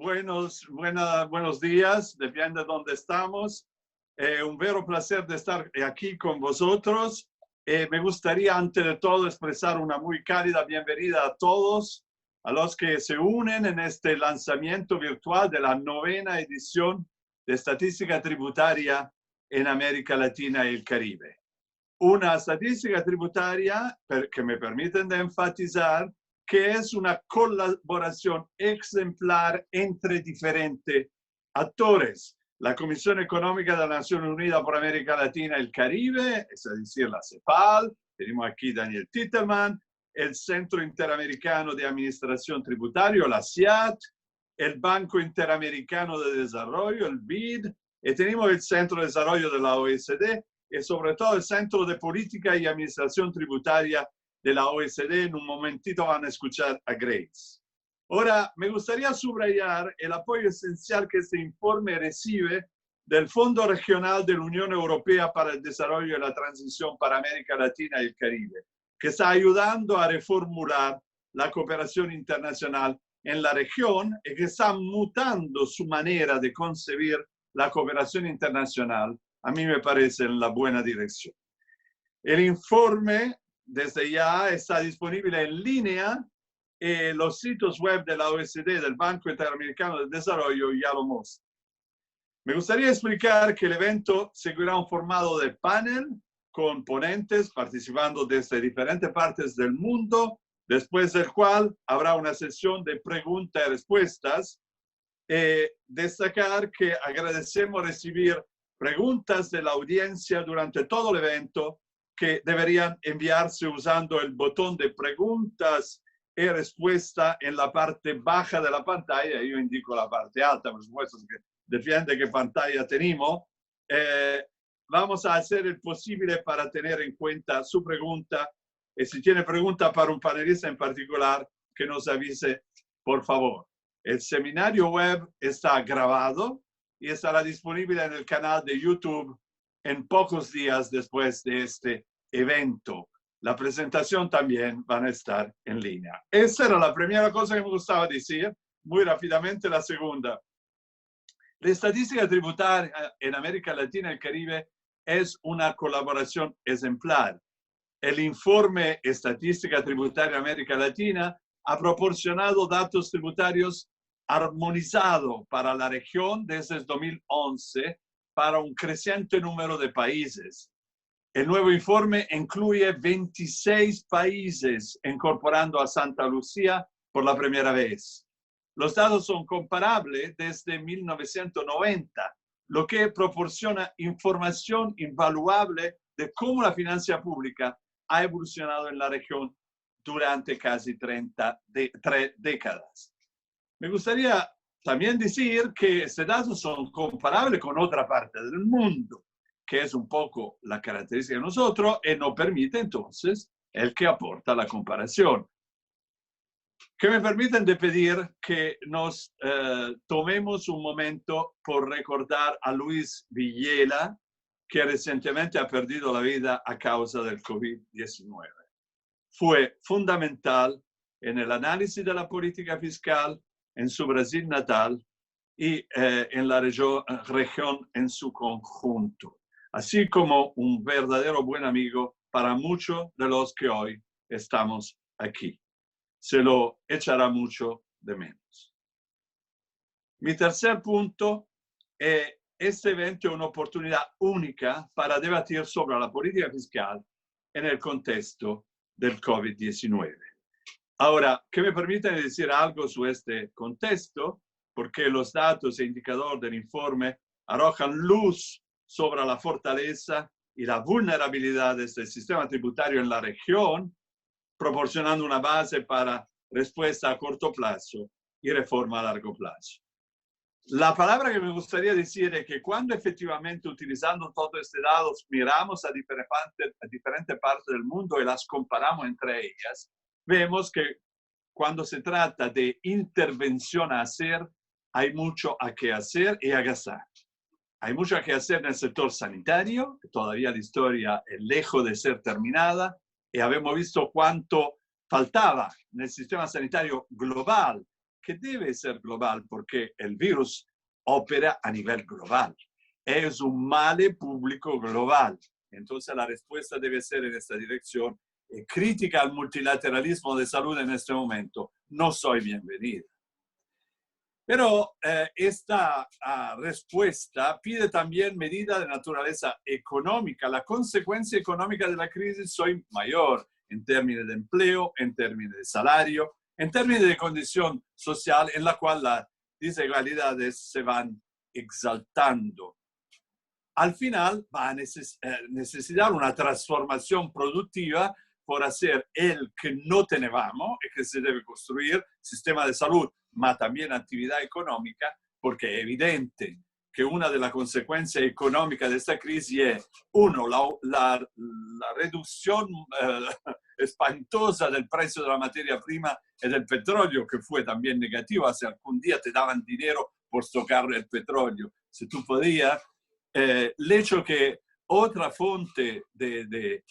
Buenos días, depende de dónde estamos. Un vero placer de estar aquí con vosotros. Me gustaría, ante de todo, expresar una muy cálida bienvenida a todos, a los que se unen en este lanzamiento virtual de la 9ª edición de Estadística Tributaria en América Latina y el Caribe. Una estadística tributaria que me permiten de enfatizar que es una colaboración ejemplar entre diferentes actores. La Comisión Económica de la Nación Unida por América Latina y el Caribe, es decir, la CEPAL, tenemos aquí Daniel Titelman, el Centro Interamericano de Administración Tributaria, la CIAT, el Banco Interamericano de Desarrollo, el BID, y tenemos el Centro de Desarrollo de la OECD, y sobre todo el Centro de Política y Administración Tributaria de la OECD. En un momentito van a escuchar a Grace. Ahora, me gustaría subrayar el apoyo esencial que este informe recibe del Fondo Regional de la Unión Europea para el Desarrollo y la Transición para América Latina y el Caribe, que está ayudando a reformular la cooperación internacional en la región y que está mutando su manera de concebir la cooperación internacional, a mí me parece en la buena dirección. El informe desde ya está disponible en línea. Los sitios web de la OECD, del Banco Interamericano de Desarrollo, ya lo muestran. Me gustaría explicar que el evento seguirá un formato de panel con ponentes participando desde diferentes partes del mundo, después del cual habrá una sesión de preguntas y respuestas. Destacar que agradecemos recibir preguntas de la audiencia durante todo el evento que deberían enviarse usando el botón de preguntas y respuesta en la parte baja de la pantalla. Yo indico la parte alta, por supuesto, que depende de qué pantalla tenemos. Vamos a hacer el posible para tener en cuenta su pregunta. Y si tiene pregunta para un panelista en particular, que nos avise, por favor. El seminario web está grabado y estará disponible en el canal de YouTube en pocos días después de este evento. La presentación también va a estar en línea. Esa era la primera cosa que me gustaba decir. Muy rápidamente la segunda. La estadística tributaria en América Latina y el Caribe es una colaboración ejemplar. El informe Estadística Tributaria en América Latina ha proporcionado datos tributarios armonizados para la región desde el 2011 para un creciente número de países. El nuevo informe incluye 26 países incorporando a Santa Lucía por la primera vez. Los datos son comparables desde 1990, lo que proporciona información invaluable de cómo la finanza pública ha evolucionado en la región durante casi 3 décadas. Me gustaría también decir que estos datos son comparables con otra parte del mundo, que es un poco la característica de nosotros y nos permite entonces el que aporta la comparación. Que me permiten de pedir que nos tomemos un momento por recordar a Luis Villela, que recientemente ha perdido la vida a causa del COVID-19. Fue fundamental en el análisis de la política fiscal en su Brasil natal y en la región en su conjunto, así como un verdadero buen amigo para muchos de los que hoy estamos aquí. Se lo echará mucho de menos. Mi tercer punto, este evento es una oportunidad única para debatir sobre la política fiscal en el contexto del COVID-19. Ahora, que me permiten decir algo sobre este contexto, porque los datos e indicadores del informe arrojan luz sobre la fortaleza y la vulnerabilidad del sistema tributario en la región, proporcionando una base para respuesta a corto plazo y reforma a largo plazo. La palabra que me gustaría decir es que cuando efectivamente utilizando todos estos datos miramos a diferentes partes del mundo y las comparamos entre ellas, vemos que cuando se trata de intervención a hacer, hay mucho a que hacer y a gastar. Hay mucho que hacer en el sector sanitario, que todavía la historia es lejos de ser terminada, y habíamos visto cuánto faltaba en el sistema sanitario global que debe ser global porque el virus opera a nivel global. Es un mal público global. Entonces la respuesta debe ser en esta dirección. Crítica al multilateralismo de salud en este momento no soy bienvenida. Pero esta respuesta pide también medidas de naturaleza económica. La consecuencia económica de la crisis soy mayor en términos de empleo, en términos de salario, en términos de condición social en la cual las desigualdades se van exaltando. Al final va a necesitar una transformación productiva por hacer el que no teníamos y que se debe construir, sistema de salud, pero también actividad económica, porque es evidente que una de las consecuencias económicas de esta crisis es, uno, la reducción espantosa del precio de la materia prima y del petróleo, que fue también negativo. Hace algún día te daban dinero por tocar el petróleo. Si tú podías, el hecho que otra fuente de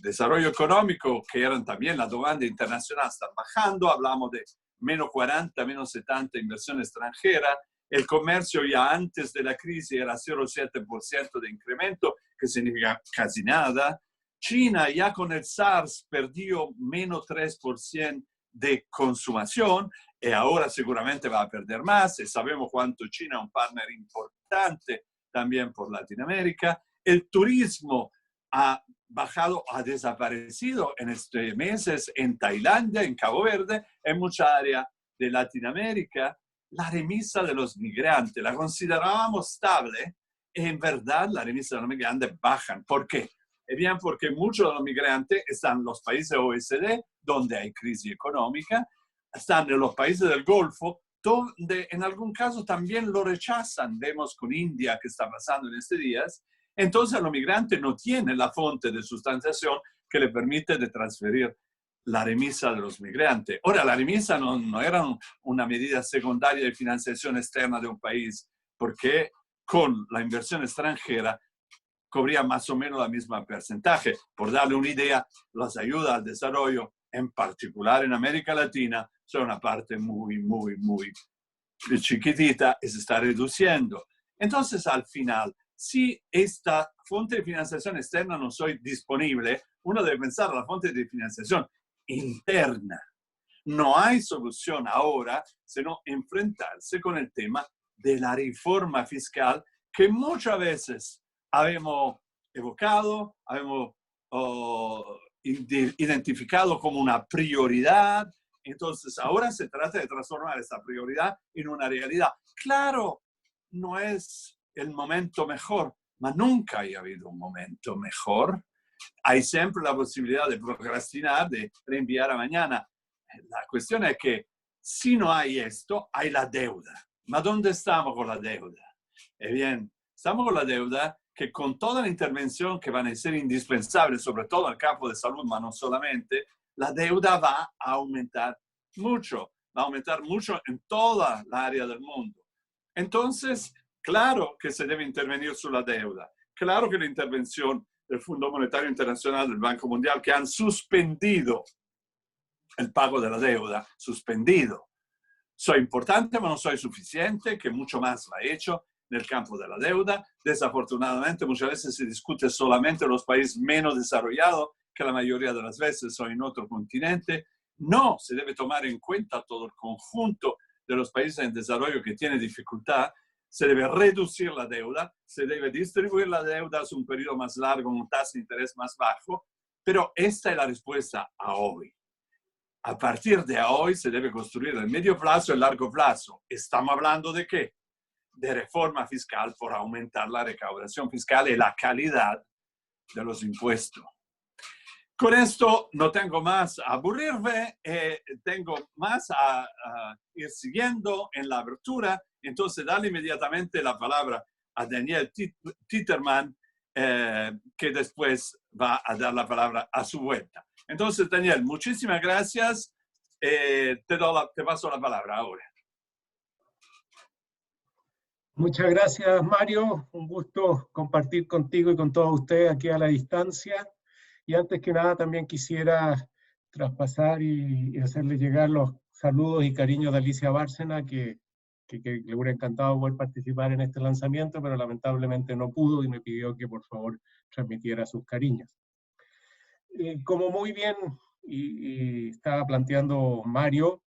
desarrollo económico, que eran también la demanda internacional, está bajando. Hablamos de menos 40, menos 70 inversión extranjera. El comercio ya antes de la crisis era 0,7% de incremento, que significa casi nada. China ya con el SARS perdió menos 3% de consumación y ahora seguramente va a perder más. Y sabemos cuánto China es un partner importante también por Latinoamérica. El turismo ha bajado, ha desaparecido en estos meses en Tailandia, en Cabo Verde, en mucha área de Latinoamérica. La remisa de los migrantes la considerábamos estable y en verdad la remisa de los migrantes bajan. ¿Por qué? Bien, porque muchos de los migrantes están en los países OECD, donde hay crisis económica, están en los países del Golfo, donde en algún caso también lo rechazan. Vemos con India que está pasando en estos días. Entonces los migrantes no tienen la fuente de sustanciación que le permite de transferir la remisa de los migrantes. Ahora, la remisa no era una medida secundaria de financiación externa de un país, porque con la inversión extranjera cubría más o menos la misma porcentaje. Por darle una idea, las ayudas al desarrollo, en particular en América Latina, son una parte muy chiquitita y se está reduciendo. Entonces, al final, si esta fuente de financiación externa no soy disponible, uno debe pensar en la fuente de financiación interna. No hay solución ahora sino enfrentarse con el tema de la reforma fiscal que muchas veces habemos evocado, habemos identificado como una prioridad. Entonces ahora se trata de transformar esta prioridad en una realidad. Claro, no es el momento mejor, pero nunca ha habido un momento mejor. Hay siempre la posibilidad de procrastinar, de reenviar a mañana. La cuestión es que si no hay esto, hay la deuda. ¿Ma dónde estamos con la deuda? Bien, estamos con la deuda que con toda la intervención que van a ser indispensables, sobre todo en el campo de salud, pero no solamente, la deuda va a aumentar mucho. Va a aumentar mucho en toda la área del mundo. Entonces, claro que se debe intervenir sobre la deuda. Claro que la intervención del Fondo Monetario Internacional, del Banco Mundial, que han suspendido el pago de la deuda, suspendido. Soy importante, pero no soy suficiente, que mucho más va hecho en el campo de la deuda. Desafortunadamente, muchas veces se discute solamente en los países menos desarrollados, que la mayoría de las veces son en otro continente. No, se debe tomar en cuenta todo el conjunto de los países en desarrollo que tienen dificultad. Se debe reducir la deuda, se debe distribuir la deuda a un periodo más largo, con tasa de interés más bajo, pero esta es la respuesta a hoy. A partir de hoy se debe construir el medio plazo y el largo plazo. ¿Estamos hablando de qué? De reforma fiscal por aumentar la recaudación fiscal y la calidad de los impuestos. Con esto no tengo más a aburrirme, tengo más a ir siguiendo en la abertura. Entonces, dale inmediatamente la palabra a Daniel Titterman, que después va a dar la palabra a su vuelta. Entonces, Daniel, muchísimas gracias. Te paso la palabra ahora. Muchas gracias, Mario. Un gusto compartir contigo y con todos ustedes aquí a la distancia. Y antes que nada, también quisiera traspasar y hacerles llegar los saludos y cariños de Alicia Bárcena, que le hubiera encantado poder participar en este lanzamiento, pero lamentablemente no pudo y me pidió que por favor transmitiera sus cariños. Como muy bien y estaba planteando Mario,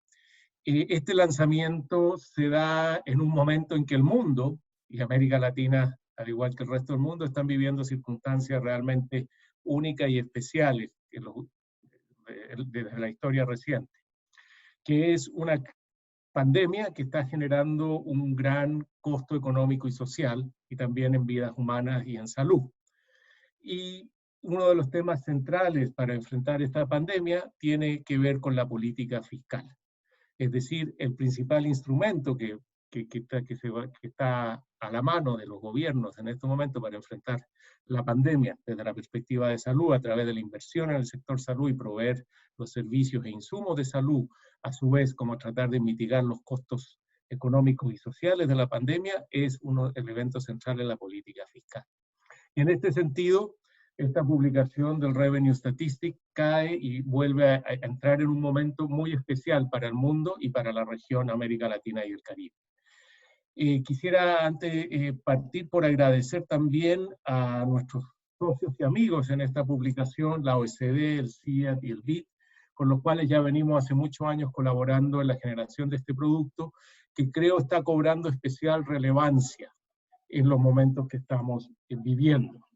este lanzamiento se da en un momento en que el mundo y América Latina, al igual que el resto del mundo, están viviendo circunstancias realmente únicas y especiales desde la historia reciente, que es una pandemia que está generando un gran costo económico y social, y también en vidas humanas y en salud. Y uno de los temas centrales para enfrentar esta pandemia tiene que ver con la política fiscal. Es decir, el principal instrumento que está a la mano de los gobiernos en este momento para enfrentar la pandemia desde la perspectiva de salud, a través de la inversión en el sector salud y proveer los servicios e insumos de salud, a su vez como tratar de mitigar los costos económicos y sociales de la pandemia, es uno del evento central en la política fiscal. Y en este sentido, esta publicación del Revenue Statistics cae y vuelve a entrar en un momento muy especial para el mundo y para la región América Latina y el Caribe. Quisiera antes partir por agradecer también a nuestros socios y amigos en esta publicación, la OECD, el CIAT y el BID, con los cuales ya venimos hace muchos años colaborando en la generación de este producto, que creo está cobrando especial relevancia en los momentos que estamos viviendo.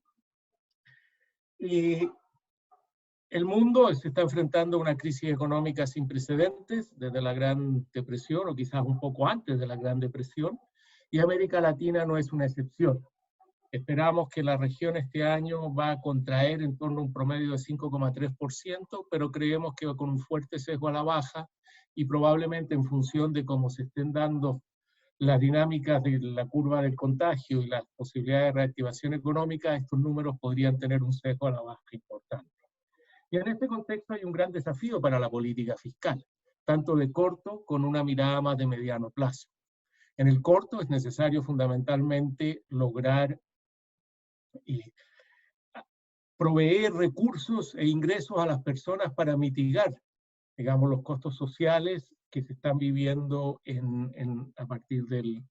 El mundo se está enfrentando a una crisis económica sin precedentes desde la Gran Depresión, o quizás un poco antes de la Gran Depresión, y América Latina no es una excepción. Esperamos que la región este año va a contraer en torno a un promedio de 5,3%, pero creemos que va con un fuerte sesgo a la baja, y probablemente en función de cómo se estén dando las dinámicas de la curva del contagio y las posibilidades de reactivación económica, estos números podrían tener un sesgo a la baja importante. Y en este contexto hay un gran desafío para la política fiscal, tanto de corto con una mirada más de mediano plazo. En el corto es necesario fundamentalmente lograr proveer recursos e ingresos a las personas para mitigar, digamos, los costos sociales que se están viviendo a partir de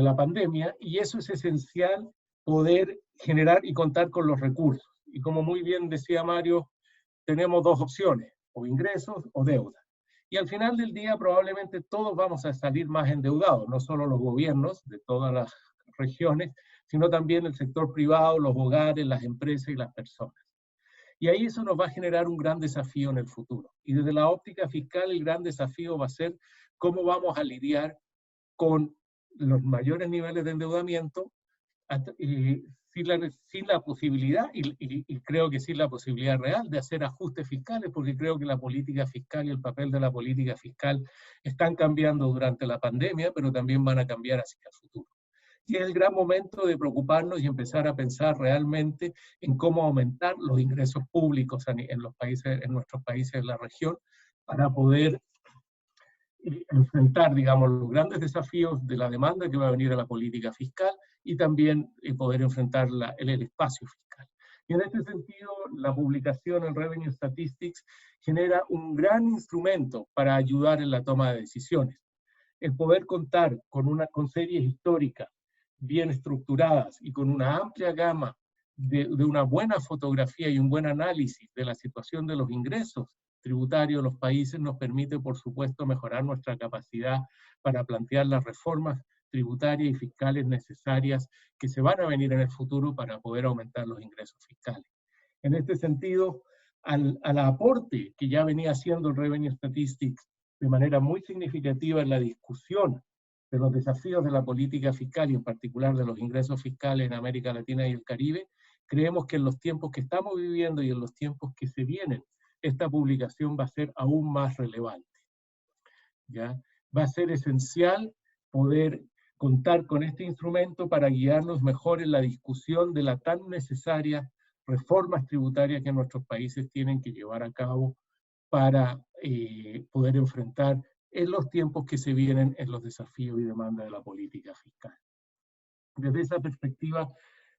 la pandemia, y eso es esencial, poder generar y contar con los recursos. Y como muy bien decía Mario, tenemos dos opciones, o ingresos o deuda. Y al final del día probablemente todos vamos a salir más endeudados, no solo los gobiernos de todas las regiones, sino también el sector privado, los hogares, las empresas y las personas. Y ahí eso nos va a generar un gran desafío en el futuro. Y desde la óptica fiscal el gran desafío va a ser cómo vamos a lidiar con los mayores niveles de endeudamiento sin la posibilidad, y creo que sin la posibilidad real de hacer ajustes fiscales, porque creo que la política fiscal y el papel de la política fiscal están cambiando durante la pandemia, pero también van a cambiar hacia el futuro. Y es el gran momento de preocuparnos y empezar a pensar realmente en cómo aumentar los ingresos públicos en nuestros países de la región, para poder enfrentar, digamos, los grandes desafíos de la demanda que va a venir a la política fiscal, y también poder enfrentar el espacio fiscal. Y en este sentido, la publicación en Revenue Statistics genera un gran instrumento para ayudar en la toma de decisiones. El poder contar con series históricas bien estructuradas y con una amplia gama de una buena fotografía y un buen análisis de la situación de los ingresos tributarios de los países nos permite, por supuesto, mejorar nuestra capacidad para plantear las reformas tributarias y fiscales necesarias que se van a venir en el futuro para poder aumentar los ingresos fiscales. En este sentido, al aporte que ya venía haciendo el Revenue Statistics de manera muy significativa en la discusión de los desafíos de la política fiscal y en particular de los ingresos fiscales en América Latina y el Caribe, creemos que en los tiempos que estamos viviendo y en los tiempos que se vienen, esta publicación va a ser aún más relevante. ¿Ya? Va a ser esencial poder contar con este instrumento para guiarnos mejor en la discusión de la tan necesaria reformas tributarias que nuestros países tienen que llevar a cabo para poder enfrentar en los tiempos que se vienen en los desafíos y demandas de la política fiscal. Desde esa perspectiva,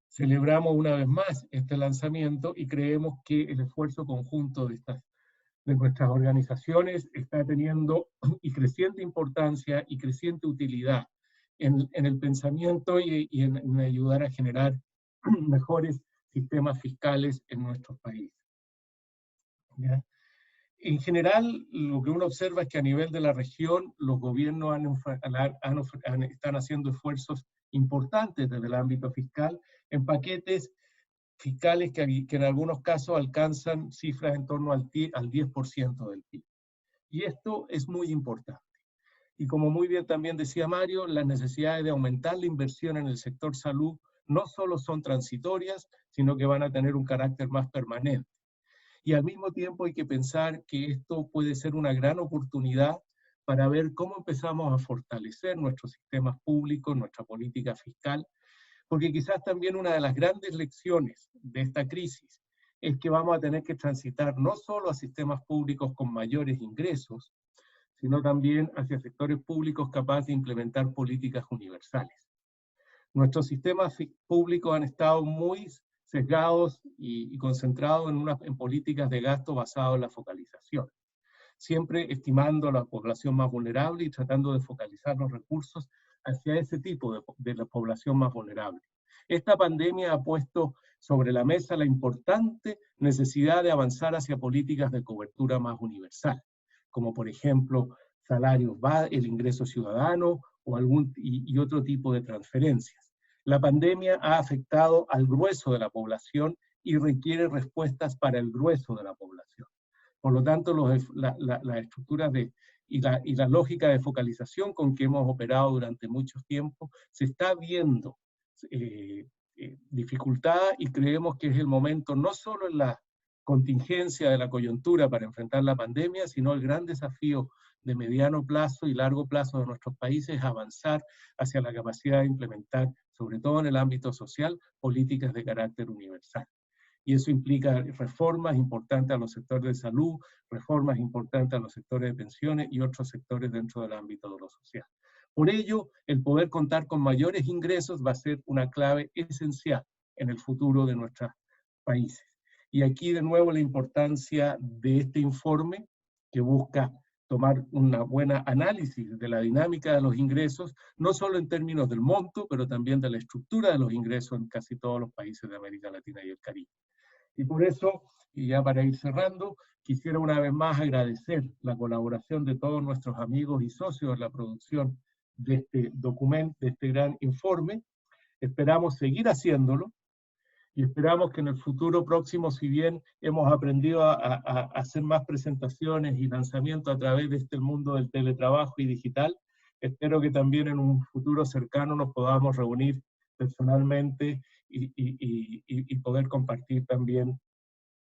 celebramos una vez más este lanzamiento y creemos que el esfuerzo conjunto de estas de nuestras organizaciones está teniendo y creciente importancia y creciente utilidad en el pensamiento y en ayudar a generar mejores sistemas fiscales en nuestros países. ¿Ya? En general, lo que uno observa es que a nivel de la región, los gobiernos están haciendo esfuerzos importantes desde el ámbito fiscal en paquetes fiscales que en algunos casos alcanzan cifras en torno al 10% del PIB. Y esto es muy importante. Y como muy bien también decía Mario, las necesidades de aumentar la inversión en el sector salud no solo son transitorias, sino que van a tener un carácter más permanente. Y al mismo tiempo hay que pensar que esto puede ser una gran oportunidad para ver cómo empezamos a fortalecer nuestros sistemas públicos, nuestra política fiscal, porque quizás también una de las grandes lecciones de esta crisis es que vamos a tener que transitar no solo a sistemas públicos con mayores ingresos, sino también hacia sectores públicos capaces de implementar políticas universales. Nuestros sistemas públicos han estado muy sesgados y concentrados en políticas de gasto basadas en la focalización, siempre estimando a la población más vulnerable y tratando de focalizar los recursos hacia ese tipo de la población más vulnerable. Esta pandemia ha puesto sobre la mesa la importante necesidad de avanzar hacia políticas de cobertura más universal, como por ejemplo salarios, el ingreso ciudadano o y otro tipo de transferencias. La pandemia ha afectado al grueso de la población y requiere respuestas para el grueso de la población. Por lo tanto, las estructuras y la lógica de focalización con que hemos operado durante mucho tiempo se está viendo dificultada, y creemos que es el momento no solo en la contingencia de la coyuntura para enfrentar la pandemia, sino el gran desafío de mediano plazo y largo plazo de nuestros países, avanzar hacia la capacidad de implementar, sobre todo en el ámbito social, políticas de carácter universal. Y eso implica reformas importantes a los sectores de salud, reformas importantes a los sectores de pensiones y otros sectores dentro del ámbito de lo social. Por ello, el poder contar con mayores ingresos va a ser una clave esencial en el futuro de nuestros países. Y aquí de nuevo la importancia de este informe que busca tomar una buena análisis de la dinámica de los ingresos, no solo en términos del monto, pero también de la estructura de los ingresos en casi todos los países de América Latina y el Caribe. Y por eso, y ya para ir cerrando, quisiera una vez más agradecer la colaboración de todos nuestros amigos y socios en la producción de este documento, de este gran informe. Esperamos seguir haciéndolo y esperamos que en el futuro próximo, si bien hemos aprendido a hacer más presentaciones y lanzamientos a través de este mundo del teletrabajo y digital, espero que también en un futuro cercano nos podamos reunir personalmente y poder compartir también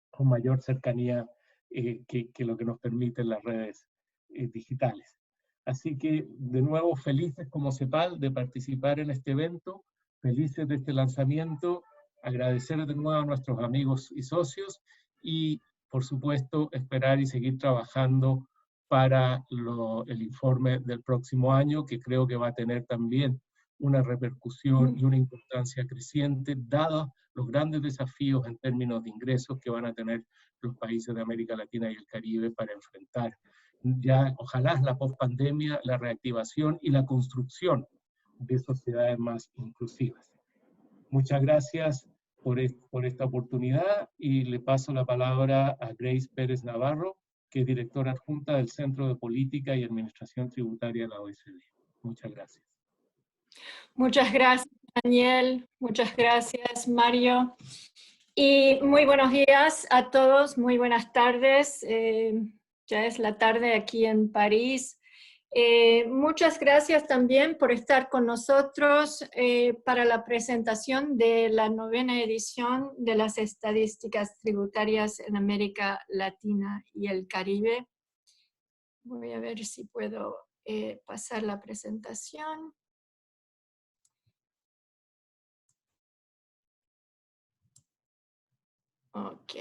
con mayor cercanía que lo que nos permiten las redes digitales. Así que, de nuevo, felices como CEPAL de participar en este evento, felices de este lanzamiento, agradecer de nuevo a nuestros amigos y socios y, por supuesto, esperar y seguir trabajando para el informe del próximo año, que creo que va a tener también una repercusión y una importancia creciente, dados los grandes desafíos en términos de ingresos que van a tener los países de América Latina y el Caribe para enfrentar ya, ojalá, la post-pandemia, la reactivación y la construcción de sociedades más inclusivas. Muchas gracias por esta oportunidad y le paso la palabra a Grace Pérez Navarro, que es directora adjunta del Centro de Política y Administración Tributaria de la OECD. Muchas gracias. Muchas gracias, Daniel. Muchas gracias, Mario. Y muy buenos días a todos, muy buenas tardes. Ya es la tarde aquí en París. Muchas gracias también por estar con nosotros para la presentación de la 9ª edición de las estadísticas tributarias en América Latina y el Caribe. Voy a ver si puedo pasar la presentación. Ok,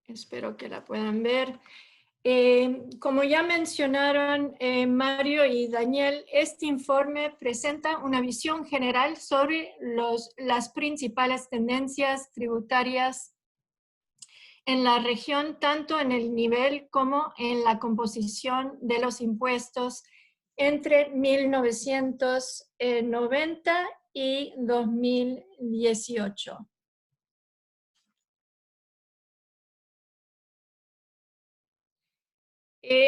espero que la puedan ver. Como ya mencionaron Mario y Daniel, este informe presenta una visión general sobre las principales tendencias tributarias en la región, tanto en el nivel como en la composición de los impuestos entre 1990 y 2018.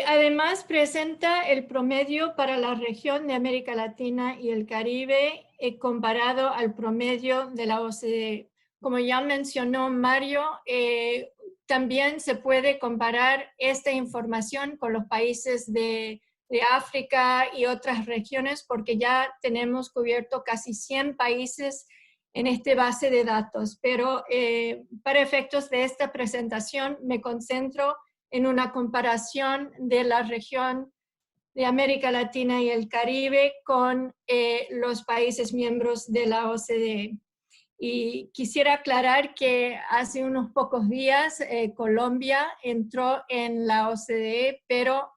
Además, presenta el promedio para la región de América Latina y el Caribe comparado al promedio de la OCDE. Como ya mencionó Mario, también se puede comparar esta información con los países de África y otras regiones, porque ya tenemos cubierto casi 100 países en esta base de datos. Pero para efectos de esta presentación me concentro en una comparación de la región de América Latina y el Caribe con los países miembros de la OCDE. Y quisiera aclarar que hace unos pocos días Colombia entró en la OCDE, pero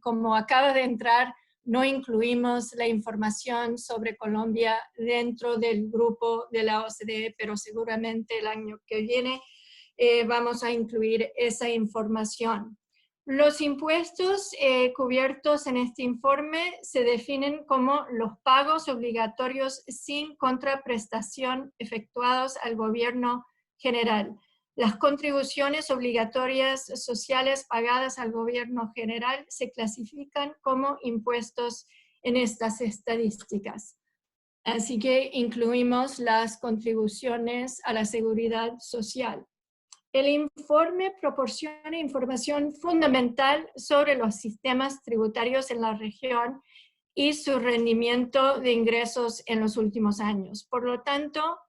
como acaba de entrar, no incluimos la información sobre Colombia dentro del grupo de la OCDE, pero seguramente el año que viene vamos a incluir esa información. Los impuestos cubiertos en este informe se definen como los pagos obligatorios sin contraprestación efectuados al gobierno general. Las contribuciones obligatorias sociales pagadas al gobierno general se clasifican como impuestos en estas estadísticas. Así que incluimos las contribuciones a la seguridad social. El informe proporciona información fundamental sobre los sistemas tributarios en la región y su rendimiento de ingresos en los últimos años. Por lo tanto,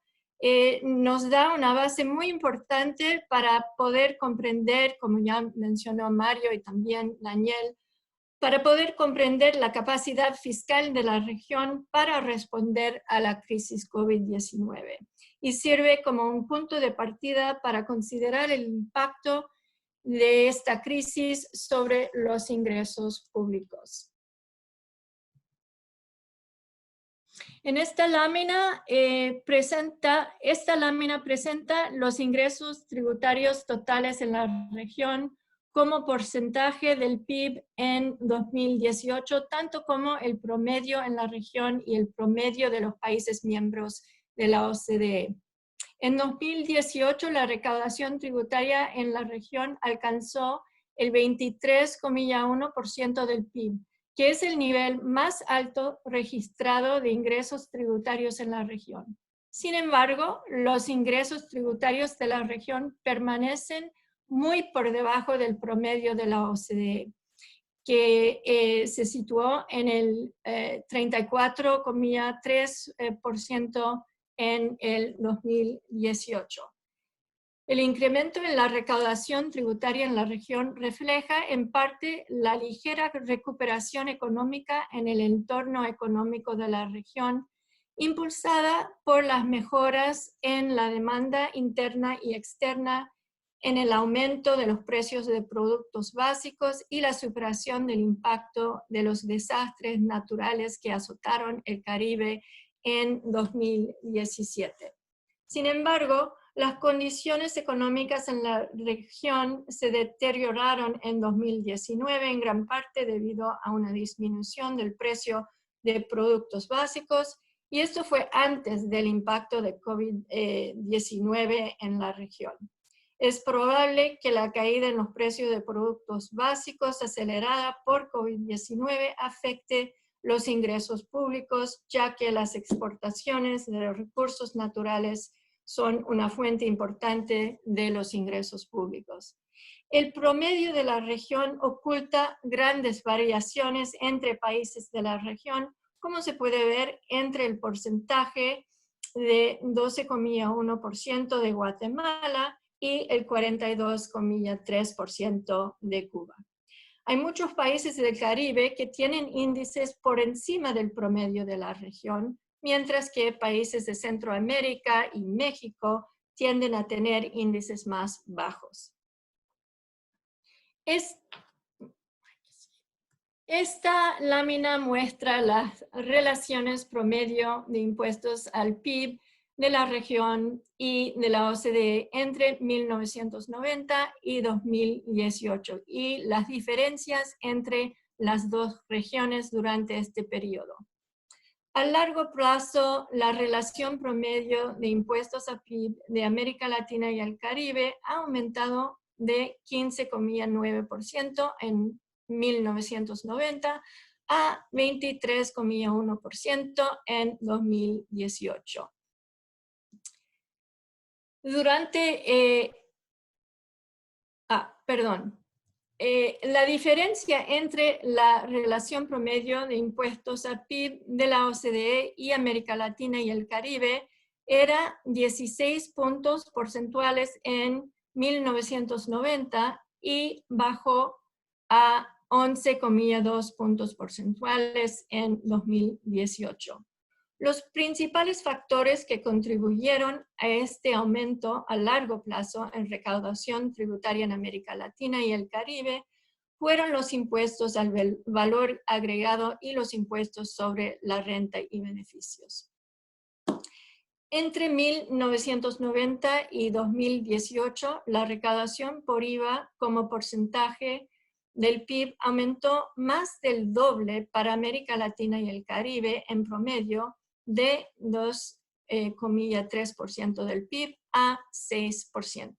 nos da una base muy importante para poder comprender, como ya mencionó Mario y también Daniel, para poder comprender la capacidad fiscal de la región para responder a la crisis COVID-19. Y sirve como un punto de partida para considerar el impacto de esta crisis sobre los ingresos públicos. En esta lámina presenta los ingresos tributarios totales en la región como porcentaje del PIB en 2018, tanto como el promedio en la región y el promedio de los países miembros de la OCDE. En 2018, la recaudación tributaria en la región alcanzó el 23,1% del PIB, que es el nivel más alto registrado de ingresos tributarios en la región. Sin embargo, los ingresos tributarios de la región permanecen muy por debajo del promedio de la OCDE, que se situó en el 34,3% en el 2018. El incremento en la recaudación tributaria en la región refleja en parte la ligera recuperación económica en el entorno económico de la región, impulsada por las mejoras en la demanda interna y externa, en el aumento de los precios de productos básicos y la superación del impacto de los desastres naturales que azotaron el Caribe en 2017. Sin embargo, las condiciones económicas en la región se deterioraron en 2019, en gran parte debido a una disminución del precio de productos básicos, y esto fue antes del impacto de COVID-19 en la región. Es probable que la caída en los precios de productos básicos acelerada por COVID-19 afecte los ingresos públicos, ya que las exportaciones de los recursos naturales son una fuente importante de los ingresos públicos. El promedio de la región oculta grandes variaciones entre países de la región, como se puede ver entre el porcentaje de 12,1% de Guatemala y el 42,3% de Cuba. Hay muchos países del Caribe que tienen índices por encima del promedio de la región, mientras que países de Centroamérica y México tienden a tener índices más bajos. Esta lámina muestra las relaciones promedio de impuestos al PIB de la región y de la OCDE entre 1990 y 2018 y las diferencias entre las dos regiones durante este periodo. A largo plazo, la relación promedio de impuestos a PIB de América Latina y el Caribe ha aumentado de 15,9% en 1990 a 23,1% en 2018. La diferencia entre la relación promedio de impuestos a PIB de la OCDE y América Latina y el Caribe era 16 puntos porcentuales en 1990 y bajó a 11,2 puntos porcentuales en 2018. Los principales factores que contribuyeron a este aumento a largo plazo en recaudación tributaria en América Latina y el Caribe fueron los impuestos al valor agregado y los impuestos sobre la renta y beneficios. Entre 1990 y 2018, la recaudación por IVA como porcentaje del PIB aumentó más del doble para América Latina y el Caribe en promedio, de 2,3% del PIB a 6%.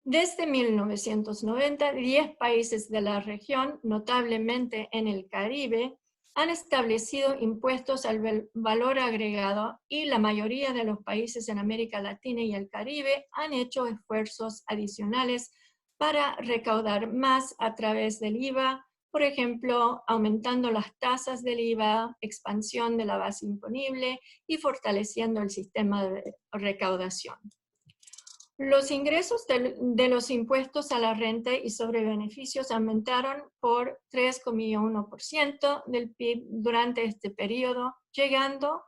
Desde 1990, 10 países de la región, notablemente en el Caribe, han establecido impuestos al valor agregado y la mayoría de los países en América Latina y el Caribe han hecho esfuerzos adicionales para recaudar más a través del IVA, por ejemplo, aumentando las tasas del IVA, expansión de la base imponible y fortaleciendo el sistema de recaudación. Los ingresos de los impuestos a la renta y sobre beneficios aumentaron por 3,1% del PIB durante este periodo, llegando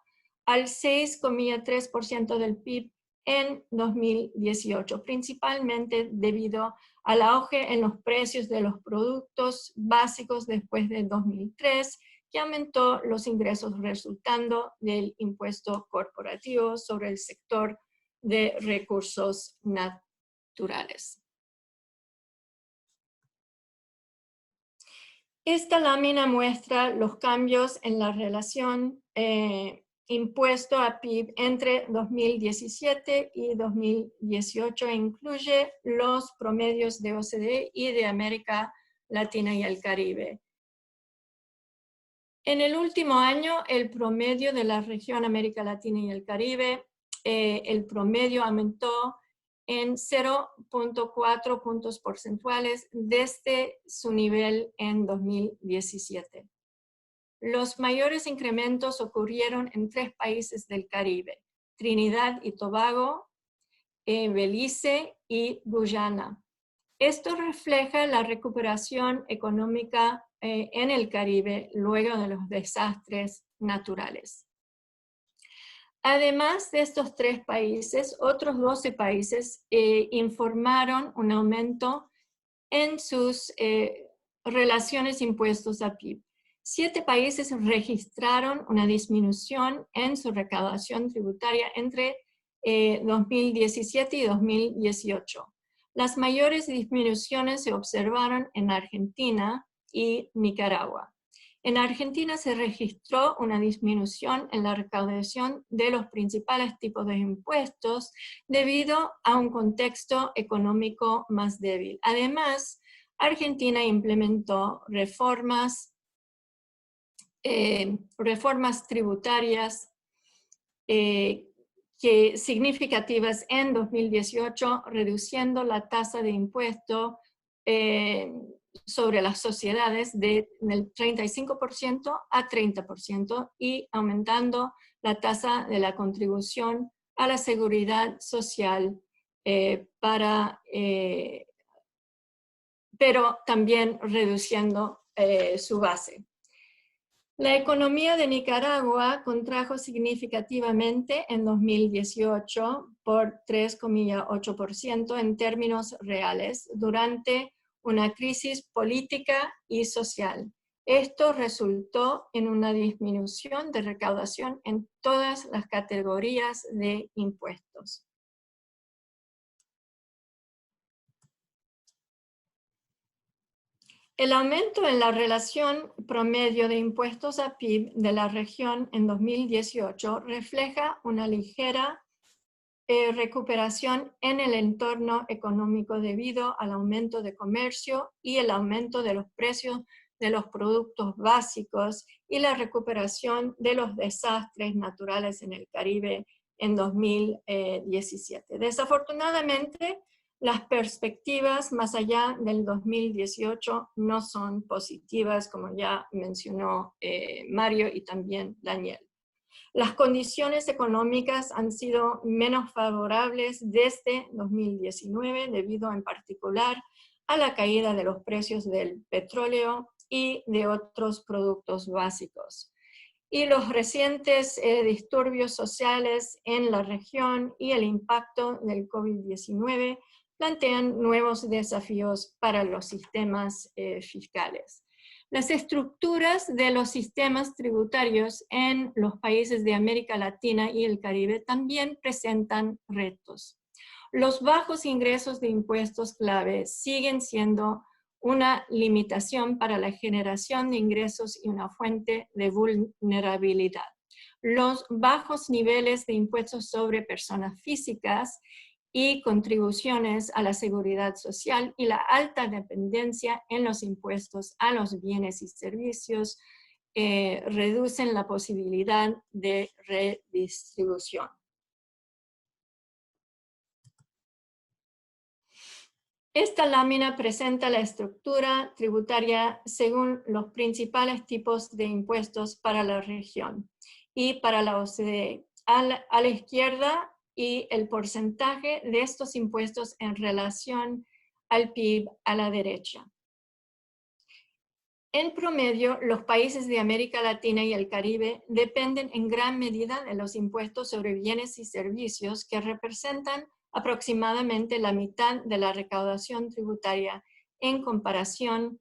al 6,3% del PIB en 2018, principalmente debido al auge en los precios de los productos básicos después de 2003, que aumentó los ingresos resultando del impuesto corporativo sobre el sector de recursos naturales. Esta lámina muestra los cambios en la relación impuesto a PIB entre 2017 y 2018 e incluye los promedios de OCDE y de América Latina y el Caribe. En el último año, el promedio de la región América Latina y el Caribe, el promedio aumentó en 0,4 puntos porcentuales desde su nivel en 2017. Los mayores incrementos ocurrieron en 3 países del Caribe: Trinidad y Tobago, Belice y Guyana. Esto refleja la recuperación económica en el Caribe luego de los desastres naturales. Además de estos 3 países, otros 12 países informaron un aumento en sus relaciones impuestos a PIB. 7 países registraron una disminución en su recaudación tributaria entre 2017 y 2018. Las mayores disminuciones se observaron en Argentina y Nicaragua. En Argentina se registró una disminución en la recaudación de los principales tipos de impuestos debido a un contexto económico más débil. Además, Argentina implementó reformas tributarias significativas en 2018, reduciendo la tasa de impuesto sobre las sociedades del 35% a 30% y aumentando la tasa de la contribución a la seguridad social, pero también reduciendo su base. La economía de Nicaragua contrajo significativamente en 2018 por 3,8% en términos reales durante una crisis política y social. Esto resultó en una disminución de recaudación en todas las categorías de impuestos. El aumento en la relación promedio de impuestos a PIB de la región en 2018 refleja una ligera recuperación en el entorno económico debido al aumento de comercio y el aumento de los precios de los productos básicos y la recuperación de los desastres naturales en el Caribe en 2017. Desafortunadamente, las perspectivas más allá del 2018 no son positivas, como ya mencionó Mario y también Daniel. Las condiciones económicas han sido menos favorables desde 2019, debido en particular a la caída de los precios del petróleo y de otros productos básicos. Y los recientes disturbios sociales en la región y el impacto del COVID-19 plantean nuevos desafíos para los sistemas fiscales. Las estructuras de los sistemas tributarios en los países de América Latina y el Caribe también presentan retos. Los bajos ingresos de impuestos clave siguen siendo una limitación para la generación de ingresos y una fuente de vulnerabilidad. Los bajos niveles de impuestos sobre personas físicas y contribuciones a la seguridad social y la alta dependencia en los impuestos a los bienes y servicios reducen la posibilidad de redistribución. Esta lámina presenta la estructura tributaria según los principales tipos de impuestos para la región y para la OCDE. A la izquierda, y el porcentaje de estos impuestos en relación al PIB a la derecha. En promedio, los países de América Latina y el Caribe dependen en gran medida de los impuestos sobre bienes y servicios, que representan aproximadamente la mitad de la recaudación tributaria en comparación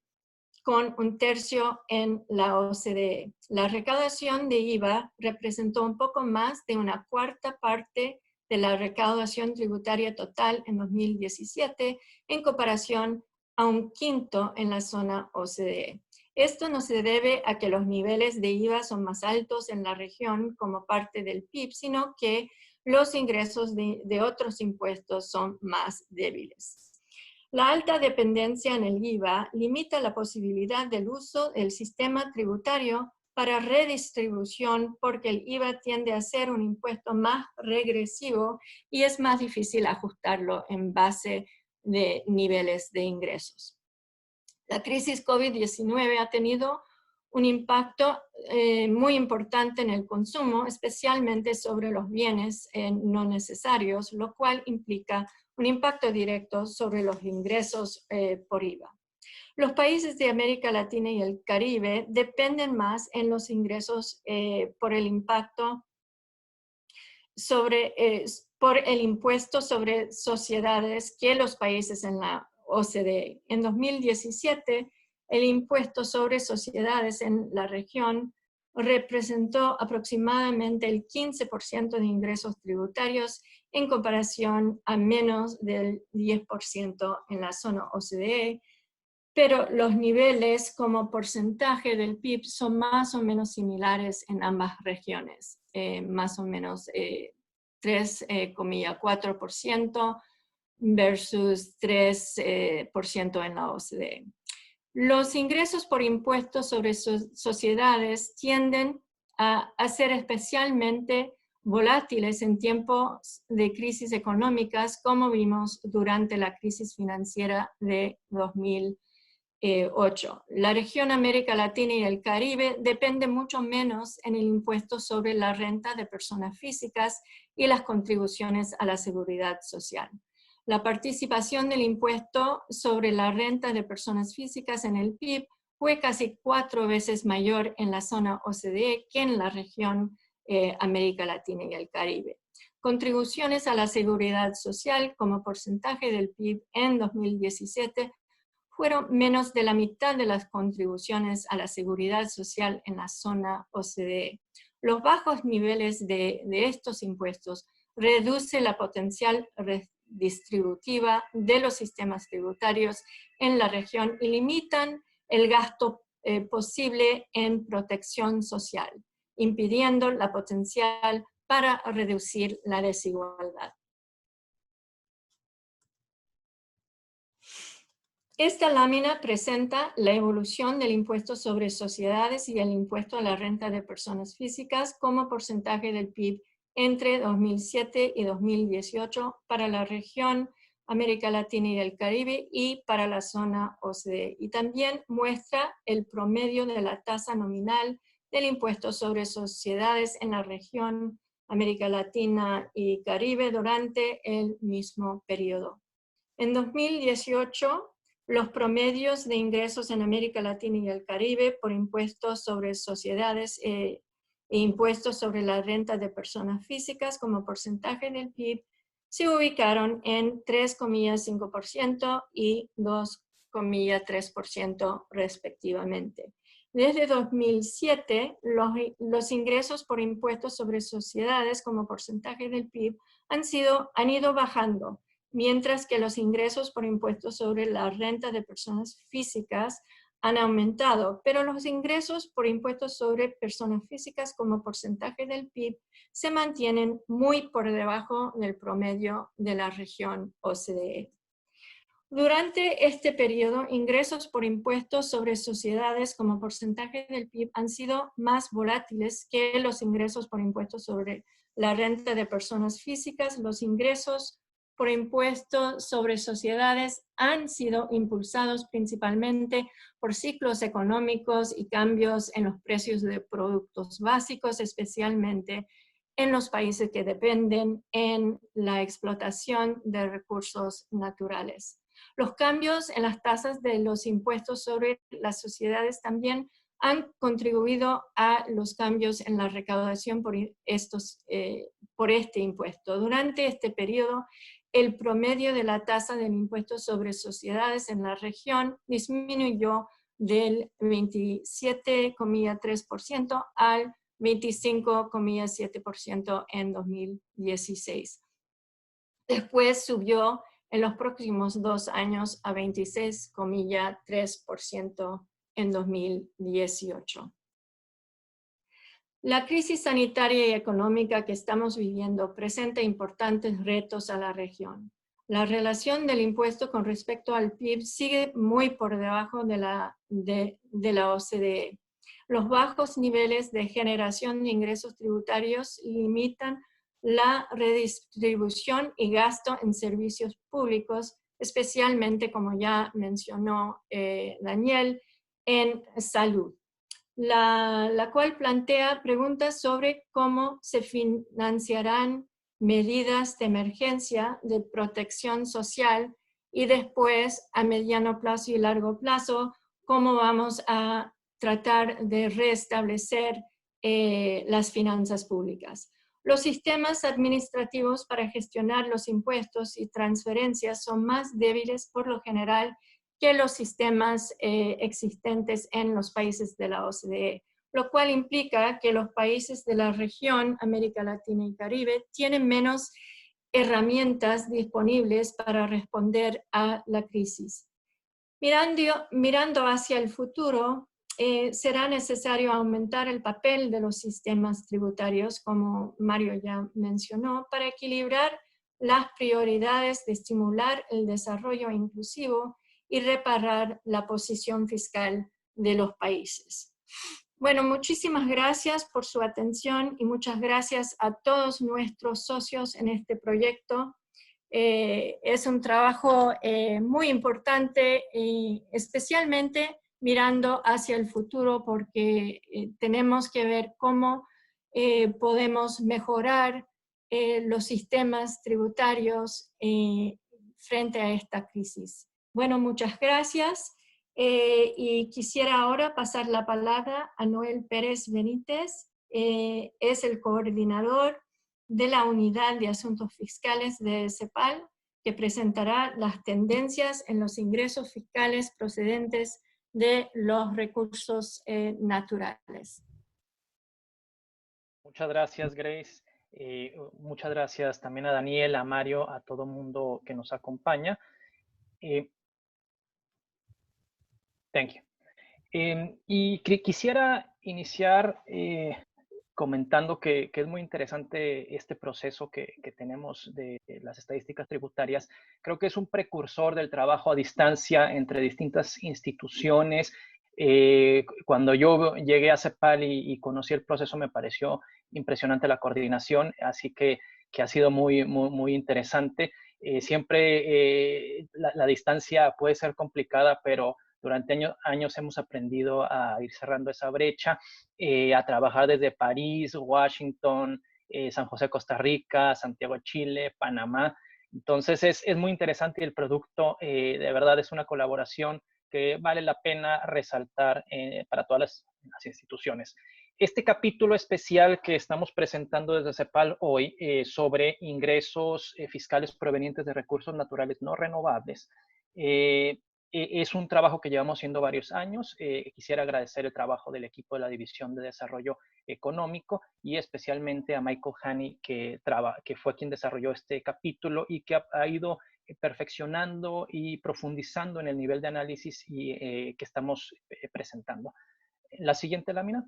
con un tercio en la OCDE. La recaudación de IVA representó un poco más de una cuarta parte de la recaudación tributaria total en 2017, en comparación a un quinto en la zona OCDE. Esto no se debe a que los niveles de IVA son más altos en la región como parte del PIB, sino que los ingresos de otros impuestos son más débiles. La alta dependencia en el IVA limita la posibilidad del uso del sistema tributario para redistribución, porque el IVA tiende a ser un impuesto más regresivo y es más difícil ajustarlo en base de niveles de ingresos. La crisis COVID-19 ha tenido un impacto muy importante en el consumo, especialmente sobre los bienes no necesarios, lo cual implica un impacto directo sobre los ingresos por IVA. Los países de América Latina y el Caribe dependen más en los ingresos por el impacto por el impuesto sobre sociedades que los países en la OCDE. En 2017, el impuesto sobre sociedades en la región representó aproximadamente el 15% de ingresos tributarios en comparación a menos del 10% en la zona OCDE, pero los niveles como porcentaje del PIB son más o menos similares en ambas regiones, más o menos 3,4% versus 3% en la OCDE. Los ingresos por impuestos sobre sociedades tienden a ser especialmente volátiles en tiempos de crisis económicas, como vimos durante la crisis financiera de 2008. La región América Latina y el Caribe depende mucho menos en el impuesto sobre la renta de personas físicas y las contribuciones a la seguridad social. La participación del impuesto sobre la renta de personas físicas en el PIB fue casi 4 veces mayor en la zona OCDE que en la región América Latina y el Caribe. Contribuciones a la seguridad social como porcentaje del PIB en 2017 fueron menos de la mitad de las contribuciones a la seguridad social en la zona OCDE. Los bajos niveles de estos impuestos reducen la potencial redistributiva de los sistemas tributarios en la región y limitan el gasto posible en protección social, impidiendo la potencial para reducir la desigualdad. Esta lámina presenta la evolución del impuesto sobre sociedades y el impuesto a la renta de personas físicas como porcentaje del PIB entre 2007 y 2018 para la región América Latina y el Caribe y para la zona OCDE. Y también muestra el promedio de la tasa nominal del impuesto sobre sociedades en la región América Latina y Caribe durante el mismo periodo. En 2018, los promedios de ingresos en América Latina y el Caribe por impuestos sobre sociedades e impuestos sobre la renta de personas físicas como porcentaje del PIB se ubicaron en 3,5% y 2,3% respectivamente. Desde 2007, los ingresos por impuestos sobre sociedades como porcentaje del PIB han ido bajando, mientras que los ingresos por impuestos sobre la renta de personas físicas han aumentado, pero los ingresos por impuestos sobre personas físicas como porcentaje del PIB se mantienen muy por debajo del promedio de la región OCDE. Durante este periodo, ingresos por impuestos sobre sociedades como porcentaje del PIB han sido más volátiles que los ingresos por impuestos sobre la renta de personas físicas. Los ingresos por impuestos sobre sociedades han sido impulsados principalmente por ciclos económicos y cambios en los precios de productos básicos, especialmente en los países que dependen en la explotación de recursos naturales. Los cambios en las tasas de los impuestos sobre las sociedades también han contribuido a los cambios en la recaudación por este impuesto. Durante este periodo, el promedio de la tasa del impuesto sobre sociedades en la región disminuyó del 27,3% al 25,7% en 2016. Después subió en los próximos 2 años a 26,3% en 2018. La crisis sanitaria y económica que estamos viviendo presenta importantes retos a la región. La relación del impuesto con respecto al PIB sigue muy por debajo de la OCDE. Los bajos niveles de generación de ingresos tributarios limitan la redistribución y gasto en servicios públicos, especialmente, como ya mencionó Daniel, en salud. La cual plantea preguntas sobre cómo se financiarán medidas de emergencia de protección social y después, a mediano plazo y largo plazo, cómo vamos a tratar de restablecer las finanzas públicas. Los sistemas administrativos para gestionar los impuestos y transferencias son más débiles por lo general que los sistemas existentes en los países de la OCDE, lo cual implica que los países de la región América Latina y Caribe tienen menos herramientas disponibles para responder a la crisis. Mirando hacia el futuro, será necesario aumentar el papel de los sistemas tributarios, como Mario ya mencionó, para equilibrar las prioridades de estimular el desarrollo inclusivo y reparar la posición fiscal de los países. Bueno, muchísimas gracias por su atención y muchas gracias a todos nuestros socios en este proyecto. Es un trabajo muy importante, especialmente mirando hacia el futuro, porque tenemos que ver cómo podemos mejorar los sistemas tributarios frente a esta crisis. Bueno, muchas gracias y quisiera ahora pasar la palabra a Noel Pérez Benítez, es el coordinador de la Unidad de Asuntos Fiscales de CEPAL, que presentará las tendencias en los ingresos fiscales procedentes de los recursos naturales. Muchas gracias, Grace. Muchas gracias también a Daniel, a Mario, a todo el mundo que nos acompaña. Thank you. Y quisiera iniciar comentando que es muy interesante este proceso que tenemos de las estadísticas tributarias. Creo que es un precursor del trabajo a distancia entre distintas instituciones. Cuando yo llegué a CEPAL y conocí el proceso, me pareció impresionante la coordinación, así que ha sido muy interesante. Siempre la distancia puede ser complicada, pero durante años hemos aprendido a ir cerrando esa brecha, a trabajar desde París, Washington, San José, Costa Rica, Santiago, Chile, Panamá. Entonces es muy interesante y el producto de verdad es una colaboración que vale la pena resaltar para todas las instituciones. Este capítulo especial que estamos presentando desde CEPAL hoy sobre ingresos fiscales provenientes de recursos naturales no renovables, es un trabajo que llevamos haciendo varios años. Quisiera agradecer el trabajo del equipo de la División de Desarrollo Económico y especialmente a Michael Haney, que fue quien desarrolló este capítulo y que ha ido perfeccionando y profundizando en el nivel de análisis que estamos presentando. La siguiente lámina.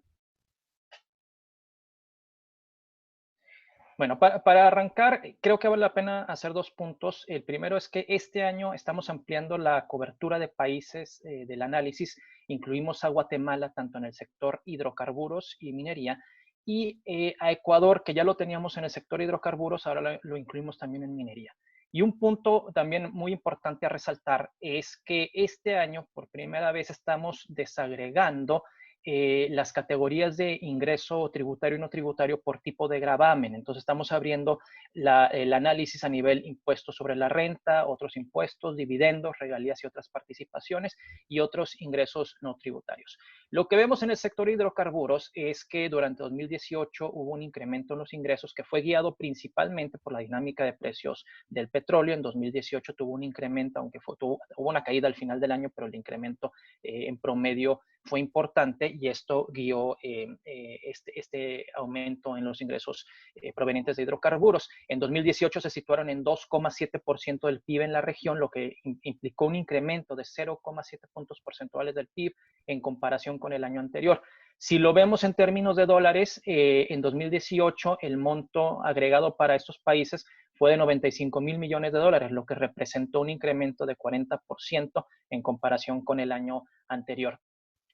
Bueno, para arrancar, creo que vale la pena hacer dos puntos. El primero es que este año estamos ampliando la cobertura de países del análisis. Incluimos a Guatemala tanto en el sector hidrocarburos y minería, y a Ecuador, que ya lo teníamos en el sector hidrocarburos, ahora lo incluimos también en minería. Y un punto también muy importante a resaltar es que este año, por primera vez, estamos desagregando las categorías de ingreso tributario y no tributario por tipo de gravamen. Entonces estamos abriendo el análisis a nivel impuestos sobre la renta, otros impuestos, dividendos, regalías y otras participaciones y otros ingresos no tributarios. Lo que vemos en el sector hidrocarburos es que durante 2018 hubo un incremento en los ingresos que fue guiado principalmente por la dinámica de precios del petróleo. En 2018 tuvo un incremento, aunque hubo una caída al final del año, pero el incremento en promedio fue importante y esto guió este aumento en los ingresos provenientes de hidrocarburos. En 2018 se situaron en 2,7% del PIB en la región, lo que implicó un incremento de 0,7 puntos porcentuales del PIB en comparación con el año anterior. Si lo vemos en términos de dólares, en 2018 el monto agregado para estos países fue de 95,000 millones de dólares, lo que representó un incremento de 40% en comparación con el año anterior.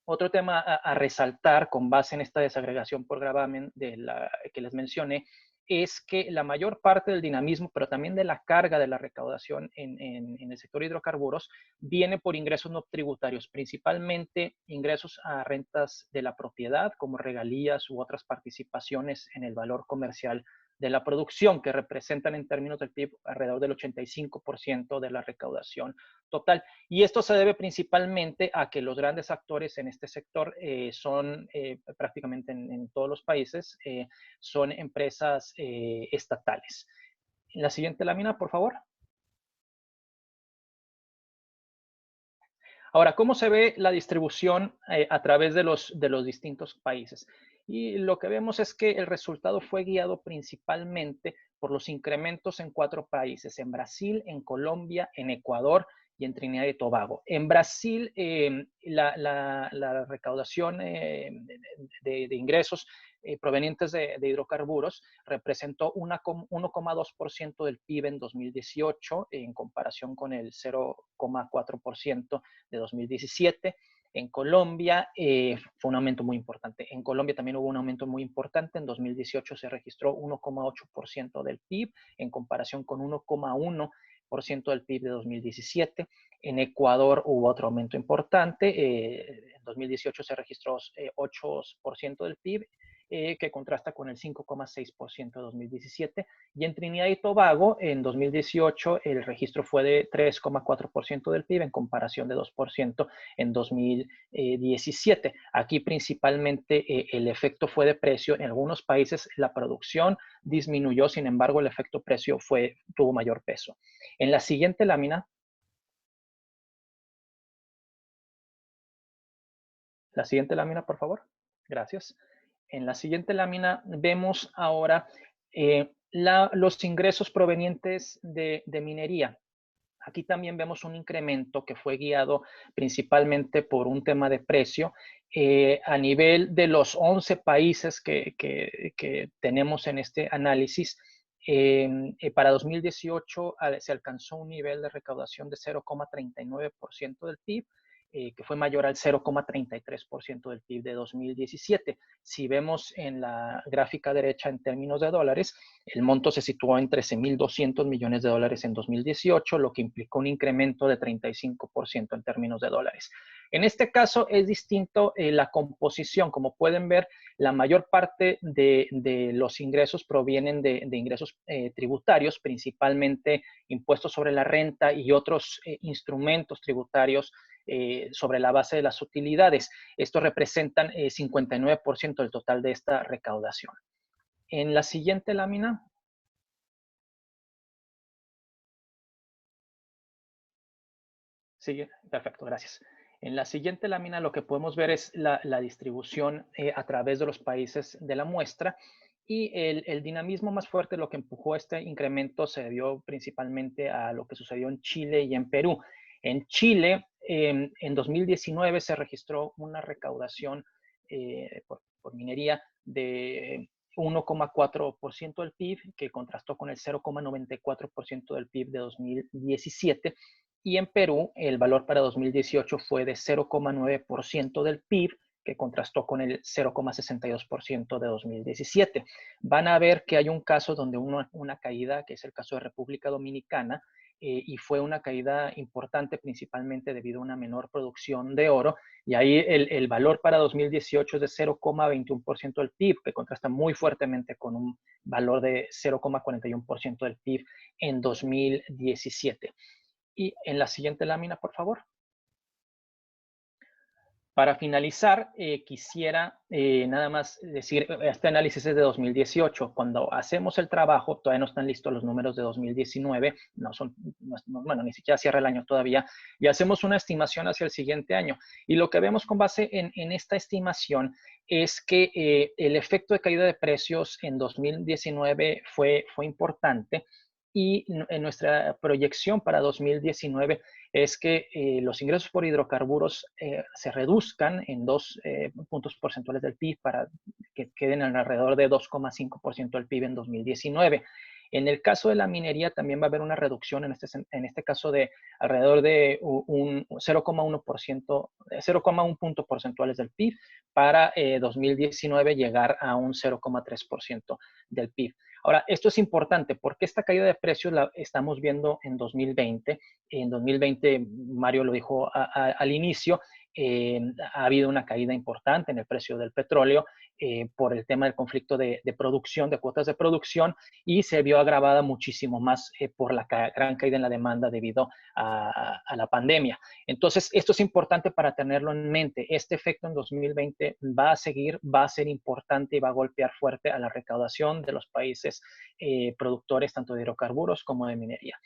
Otro tema a resaltar con base en esta desagregación por gravamen que les mencioné es que la mayor parte del dinamismo, pero también de la carga de la recaudación en el sector hidrocarburos, viene por ingresos no tributarios, principalmente ingresos a rentas de la propiedad, como regalías u otras participaciones en el valor comercial de la producción, que representan en términos del PIB alrededor del 85% de la recaudación total. Y esto se debe principalmente a que los grandes actores en este sector son prácticamente en todos los países, son empresas estatales. La siguiente lámina, por favor. Ahora, ¿cómo se ve la distribución a través de los distintos países? Y lo que vemos es que el resultado fue guiado principalmente por los incrementos en 4 países, en Brasil, en Colombia, en Ecuador y en Trinidad y Tobago. En Brasil, la recaudación de ingresos provenientes de hidrocarburos representó 1,2% del PIB en 2018 en comparación con el 0,4% de 2017. En Colombia fue un aumento muy importante. En Colombia también hubo un aumento muy importante. En 2018 se registró 1,8% del PIB en comparación con 1,1% del PIB de 2017. En Ecuador hubo otro aumento importante. En 2018 se registró 8% del PIB que contrasta con el 5,6% de 2017. Y en Trinidad y Tobago, en 2018, el registro fue de 3,4% del PIB en comparación de 2% en 2017. Aquí principalmente el efecto fue de precio. En algunos países la producción disminuyó, sin embargo, el efecto precio tuvo mayor peso. En la siguiente lámina, por favor. Gracias. En la siguiente lámina vemos ahora los ingresos provenientes de minería. Aquí también vemos un incremento que fue guiado principalmente por un tema de precio. A nivel de los 11 países que tenemos en este análisis, para 2018 se alcanzó un nivel de recaudación de 0,39% del PIB, que fue mayor al 0,33% del PIB de 2017. Si vemos en la gráfica derecha en términos de dólares, el monto se situó en 13.200 millones de dólares en 2018, lo que implicó un incremento de 35% en términos de dólares. En este caso es distinto la composición. Como pueden ver, la mayor parte de los ingresos provienen de ingresos tributarios, principalmente impuestos sobre la renta y otros instrumentos tributarios sobre la base de las utilidades. Estos representan 59% del total de esta recaudación. En la siguiente lámina. Sigue, perfecto, gracias. En la siguiente lámina lo que podemos ver es la distribución a través de los países de la muestra. Y el dinamismo más fuerte, lo que empujó este incremento, se debió principalmente a lo que sucedió en Chile y en Perú. En Chile, en 2019 se registró una recaudación por minería de 1,4% del PIB, que contrastó con el 0,94% del PIB de 2017. Y en Perú, el valor para 2018 fue de 0,9% del PIB, que contrastó con el 0,62% de 2017. Van a ver que hay un caso donde una caída, que es el caso de República Dominicana, y fue una caída importante principalmente debido a una menor producción de oro, y ahí el valor para 2018 es de 0,21% del PIB, que contrasta muy fuertemente con un valor de 0,41% del PIB en 2017. Y en la siguiente lámina, por favor. Para finalizar, quisiera nada más decir, este análisis es de 2018. Cuando hacemos el trabajo, todavía no están listos los números de 2019, bueno, ni siquiera cierra el año todavía, y hacemos una estimación hacia el siguiente año. Y lo que vemos con base en esta estimación es que el efecto de caída de precios en 2019 fue importante, y en nuestra proyección para 2019 es que los ingresos por hidrocarburos se reduzcan en 2 puntos porcentuales del PIB para que queden alrededor de 2,5% del PIB en 2019. En el caso de la minería también va a haber una reducción, en este caso de alrededor de un 0,1%, 0,1 puntos porcentuales del PIB para 2019 llegar a un 0,3% del PIB. Ahora, esto es importante porque esta caída de precios la estamos viendo en 2020. En 2020, Mario lo dijo al inicio, ha habido una caída importante en el precio del petróleo por el tema del conflicto de producción, de cuotas de producción, y se vio agravada muchísimo más por la gran caída en la demanda debido a la pandemia. Entonces, esto es importante para tenerlo en mente. Este efecto en 2020 va a seguir, va a ser importante y va a golpear fuerte a la recaudación de los países productores tanto de hidrocarburos como de minería.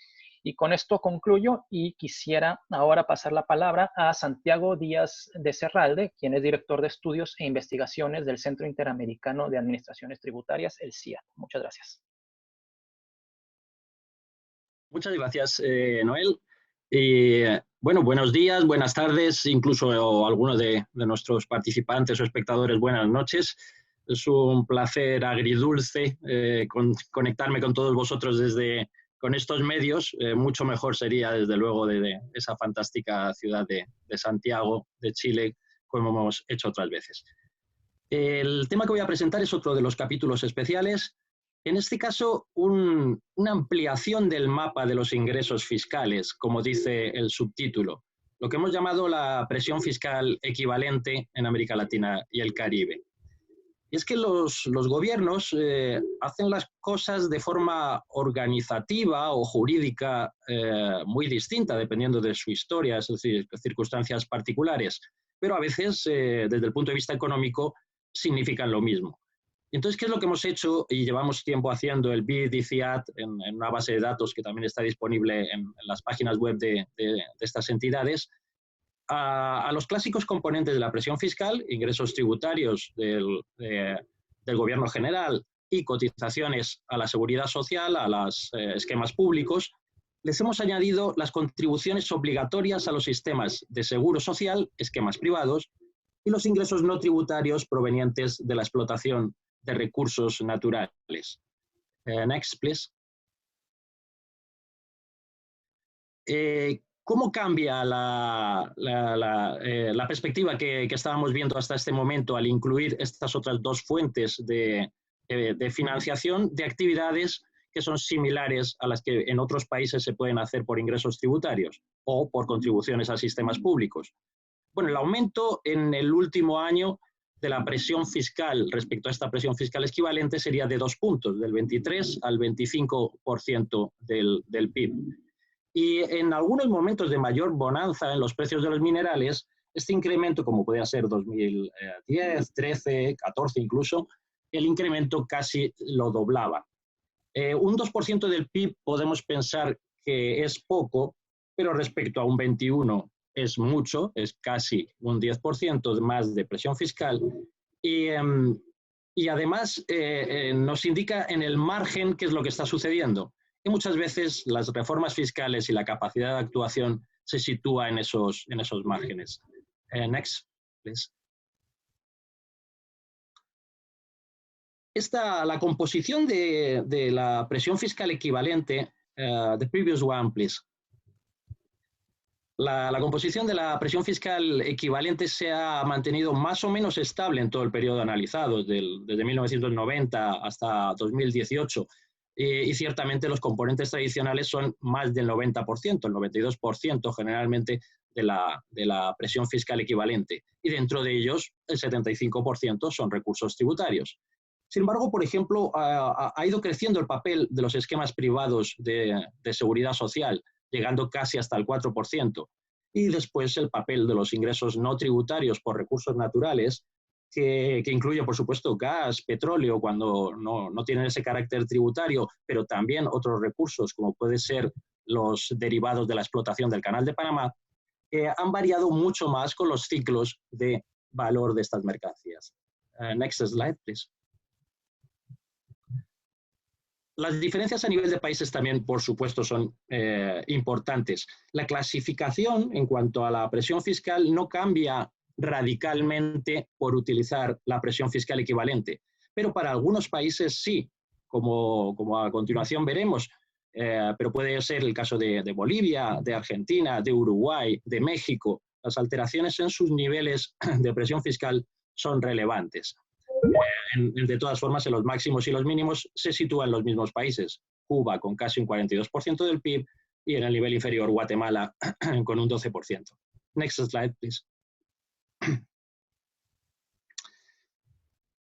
Y con esto concluyo y quisiera ahora pasar la palabra a Santiago Díaz de Cerralde, quien es director de estudios e investigaciones del Centro Interamericano de Administraciones Tributarias, el CIA. Muchas gracias. Muchas gracias, Noel. Bueno, buenos días, buenas tardes, incluso algunos de nuestros participantes o espectadores, buenas noches. Es un placer agridulce conectarme con todos vosotros con estos medios. Mucho mejor sería, desde luego, de esa fantástica ciudad de Santiago, de Chile, como hemos hecho otras veces. El tema que voy a presentar es otro de los capítulos especiales. En este caso, una ampliación del mapa de los ingresos fiscales, como dice el subtítulo, lo que hemos llamado la presión fiscal equivalente en América Latina y el Caribe. es que los gobiernos hacen las cosas de forma organizativa o jurídica muy distinta, dependiendo de su historia, es decir, circunstancias particulares, pero a veces, desde el punto de vista económico, significan lo mismo. Entonces, ¿qué es lo que hemos hecho y llevamos tiempo haciendo? El BID y CIAT en una base de datos que también está disponible en las páginas web de estas entidades, a los clásicos componentes de la presión fiscal, ingresos tributarios del gobierno general y cotizaciones a la seguridad social, a los esquemas públicos, les hemos añadido las contribuciones obligatorias a los sistemas de seguro social, esquemas privados, y los ingresos no tributarios provenientes de la explotación de recursos naturales. Next, please. ¿Cómo cambia la perspectiva que estábamos viendo hasta este momento al incluir estas otras dos fuentes de financiación de actividades que son similares a las que en otros países se pueden hacer por ingresos tributarios o por contribuciones a sistemas públicos? Bueno, el aumento en el último año de la presión fiscal respecto a esta presión fiscal equivalente sería de 2 puntos, del 23 al 25% del PIB. Y en algunos momentos de mayor bonanza en los precios de los minerales, este incremento, como podía ser 2010, 13, 14 incluso, el incremento casi lo doblaba. Un 2% del PIB podemos pensar que es poco, pero respecto a un 21% es mucho, es casi un 10% más de presión fiscal. Y además nos indica en el margen qué es lo que está sucediendo. Y muchas veces las reformas fiscales y la capacidad de actuación se sitúa en esos márgenes. Next, please. La composición de la presión fiscal equivalente, the previous one, please. La composición de la presión fiscal equivalente se ha mantenido más o menos estable en todo el periodo analizado, desde 1990 hasta 2018. Y ciertamente los componentes tradicionales son más del 90%, el 92% generalmente de la presión fiscal equivalente. Y dentro de ellos, el 75% son recursos tributarios. Sin embargo, por ejemplo, ha ido creciendo el papel de los esquemas privados de seguridad social, llegando casi hasta el 4%. Y después el papel de los ingresos no tributarios por recursos naturales, que incluye, por supuesto, gas, petróleo, cuando no tienen ese carácter tributario, pero también otros recursos, como pueden ser los derivados de la explotación del Canal de Panamá, han variado mucho más con los ciclos de valor de estas mercancías. Next slide, please. Las diferencias a nivel de países también, por supuesto, son importantes. La clasificación en cuanto a la presión fiscal no cambia radicalmente por utilizar la presión fiscal equivalente, pero para algunos países sí, como a continuación veremos, pero puede ser el caso de Bolivia, de Argentina, de Uruguay, de México. Las alteraciones en sus niveles de presión fiscal son relevantes. De todas formas, en los máximos y los mínimos se sitúan los mismos países. Cuba con casi un 42% del PIB y en el nivel inferior Guatemala con un 12%. Next slide, please.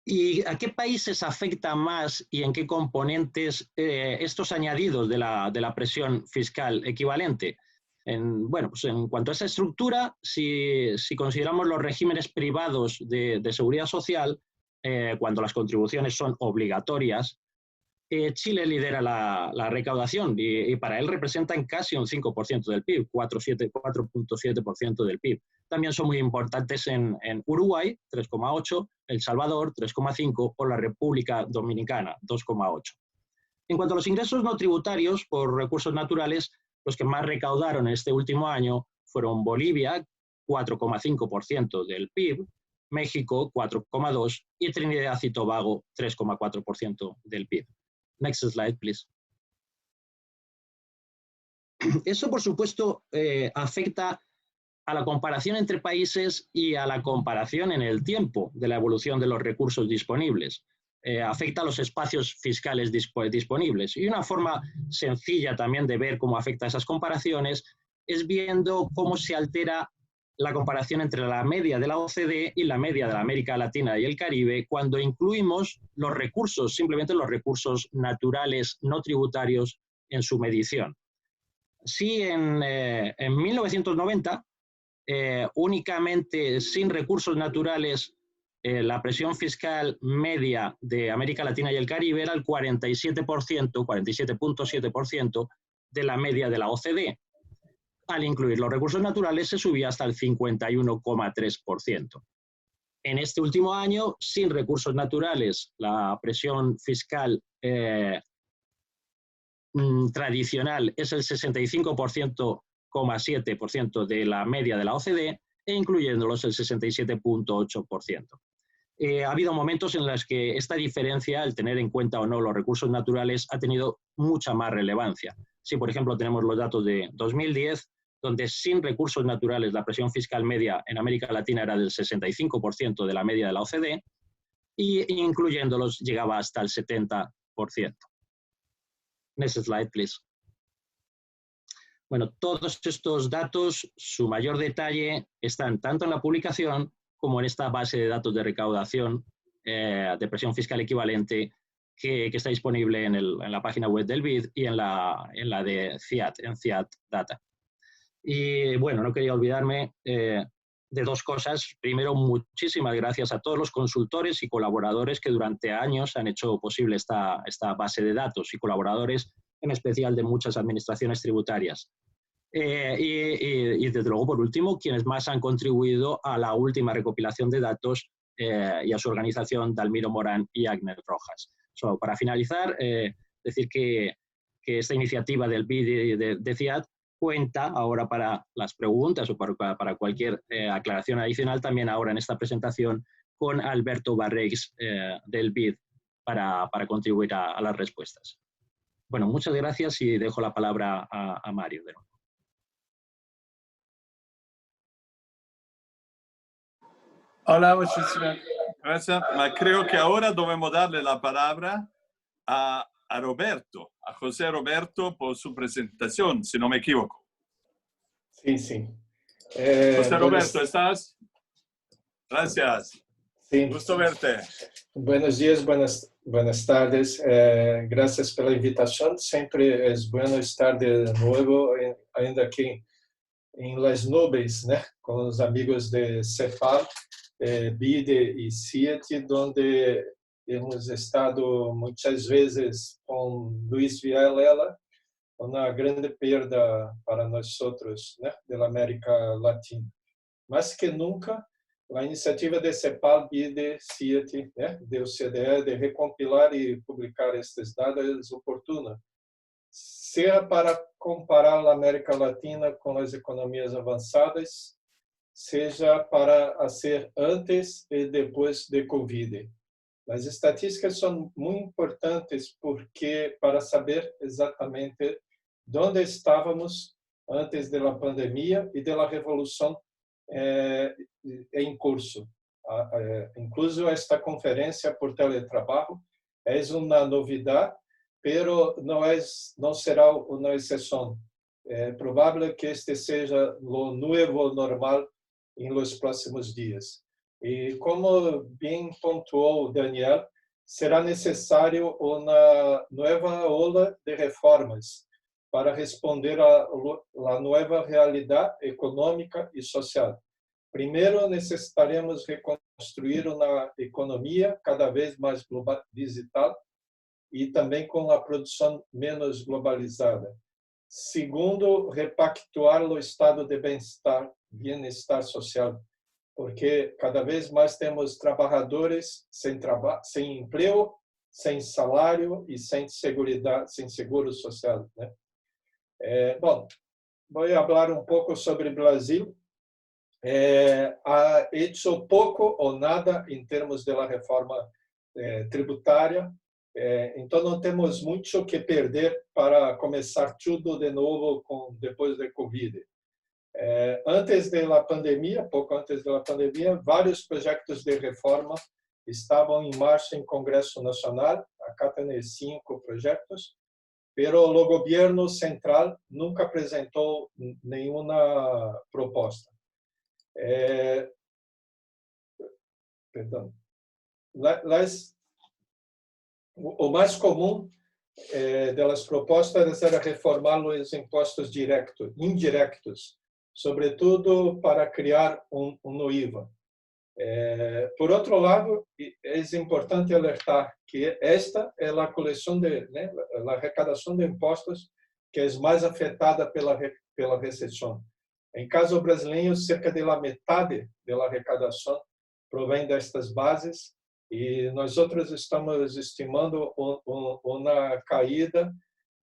¿Y a qué países afecta más y en qué componentes estos añadidos de la presión fiscal equivalente? Bueno, pues en cuanto a esa estructura, si consideramos los regímenes privados de seguridad social, cuando las contribuciones son obligatorias, Chile lidera la recaudación y para él representan casi un 5% del PIB, 4.7% del PIB. También son muy importantes en Uruguay, 3,8%, El Salvador, 3,5%, o la República Dominicana, 2,8%. En cuanto a los ingresos no tributarios por recursos naturales, los que más recaudaron en este último año fueron Bolivia, 4,5% del PIB, México, 4,2%, y Trinidad y Tobago, 3,4% del PIB. Next slide, please. Eso, por supuesto, afecta a la comparación entre países y a la comparación en el tiempo de la evolución de los recursos disponibles. Afecta a los espacios fiscales disponibles. Y una forma sencilla también de ver cómo afecta a esas comparaciones es viendo cómo se altera la comparación entre la media de la OCDE y la media de la América Latina y el Caribe cuando incluimos los recursos, simplemente los recursos naturales no tributarios en su medición. Si en 1990, únicamente sin recursos naturales, la presión fiscal media de América Latina y el Caribe era el 47.7% de la media de la OCDE. Al incluir los recursos naturales se subía hasta el 51,3%. En este último año, sin recursos naturales, la presión fiscal tradicional es el 65,7% de la media de la OCDE e incluyéndolos el 67,8%. Ha habido momentos en los que esta diferencia, el tener en cuenta o no los recursos naturales, ha tenido mucha más relevancia. Si, por ejemplo, tenemos los datos de 2010, donde sin recursos naturales la presión fiscal media en América Latina era del 65% de la media de la OCDE, y incluyéndolos llegaba hasta el 70%. Next slide, please. Bueno, todos estos datos, su mayor detalle, están tanto en la publicación como en esta base de datos de recaudación de presión fiscal equivalente que está disponible en la página web del BID y en la de CIAT, en CIAT Data. Y bueno, no quería olvidarme de dos cosas. Primero, muchísimas gracias a todos los consultores y colaboradores que durante años han hecho posible esta base de datos y colaboradores en especial de muchas administraciones tributarias. Y desde luego, por último, quienes más han contribuido a la última recopilación de datos y a su organización, Dalmiro Morán y Agnes Rojas. Para finalizar, decir que esta iniciativa del BID de CIAT cuenta ahora para las preguntas o para cualquier aclaración adicional, también ahora en esta presentación, con Alberto Barrex del BID para contribuir a las respuestas. Bueno, muchas gracias y dejo la palabra a Mario. Hola, muchísimas gracias. Creo que ahora debemos darle la palabra a Roberto, a José Roberto, por su presentación, si no me equivoco. Sí, sí. José Roberto, ¿estás? Gracias. Sí. Gusto verte. Buenos días, buenas tardes. Gracias por la invitación. Siempre es bueno estar de nuevo, ainda aquí en las nubes, ¿no? Con los amigos de CEPAL, BID y CIAT, donde hemos estado muchas veces con Luis Vilela, una grande perda para nosotros, ¿no? De la América Latina. Más que nunca, a iniciativa de CEPAL, BID, CIAT, né, de OCDE, de recompilar e publicar estes dados é oportuna, seja para comparar a América Latina com as economias avançadas, seja para fazer antes e depois de Covid. As estatísticas são muito importantes porque para saber exatamente onde estávamos antes da pandemia e da revolução em curso. Incluso esta conferência por teletrabalho é uma novidade, pero não será uma exceção. É provável que este seja o novo normal em los próximos dias. E como bem pontuou Daniel, será necessário uma nova ola de reformas para responder à nova realidade econômica e social. Primeiro, necessitaremos reconstruir uma economia cada vez mais digital e também com a produção menos globalizada. Segundo, repactuar o estado de bem-estar social, porque cada vez mais temos trabalhadores sem emprego, sem salário e sem seguro social, né? Bom, vou falar um pouco sobre o Brasil. Ha hecho pouco ou nada em termos da reforma tributária, então não temos muito que perder para começar tudo de novo depois da Covid. Antes da pandemia, pouco antes da pandemia, vários projetos de reforma estavam em marcha em Congresso Nacional. Acá tem 5 projetos. Pero o governo central nunca apresentou nenhuma proposta. Perdão. O mais comum das propostas era reformar os impostos indiretos, sobretudo para criar no IVA. Por outro lado, é importante alertar que esta é a coleção a arrecadação de impostos que é mais afetada pela recessão. Em caso brasileiro, cerca de metade da arrecadação provém destas bases e nós outros estamos estimando uma caída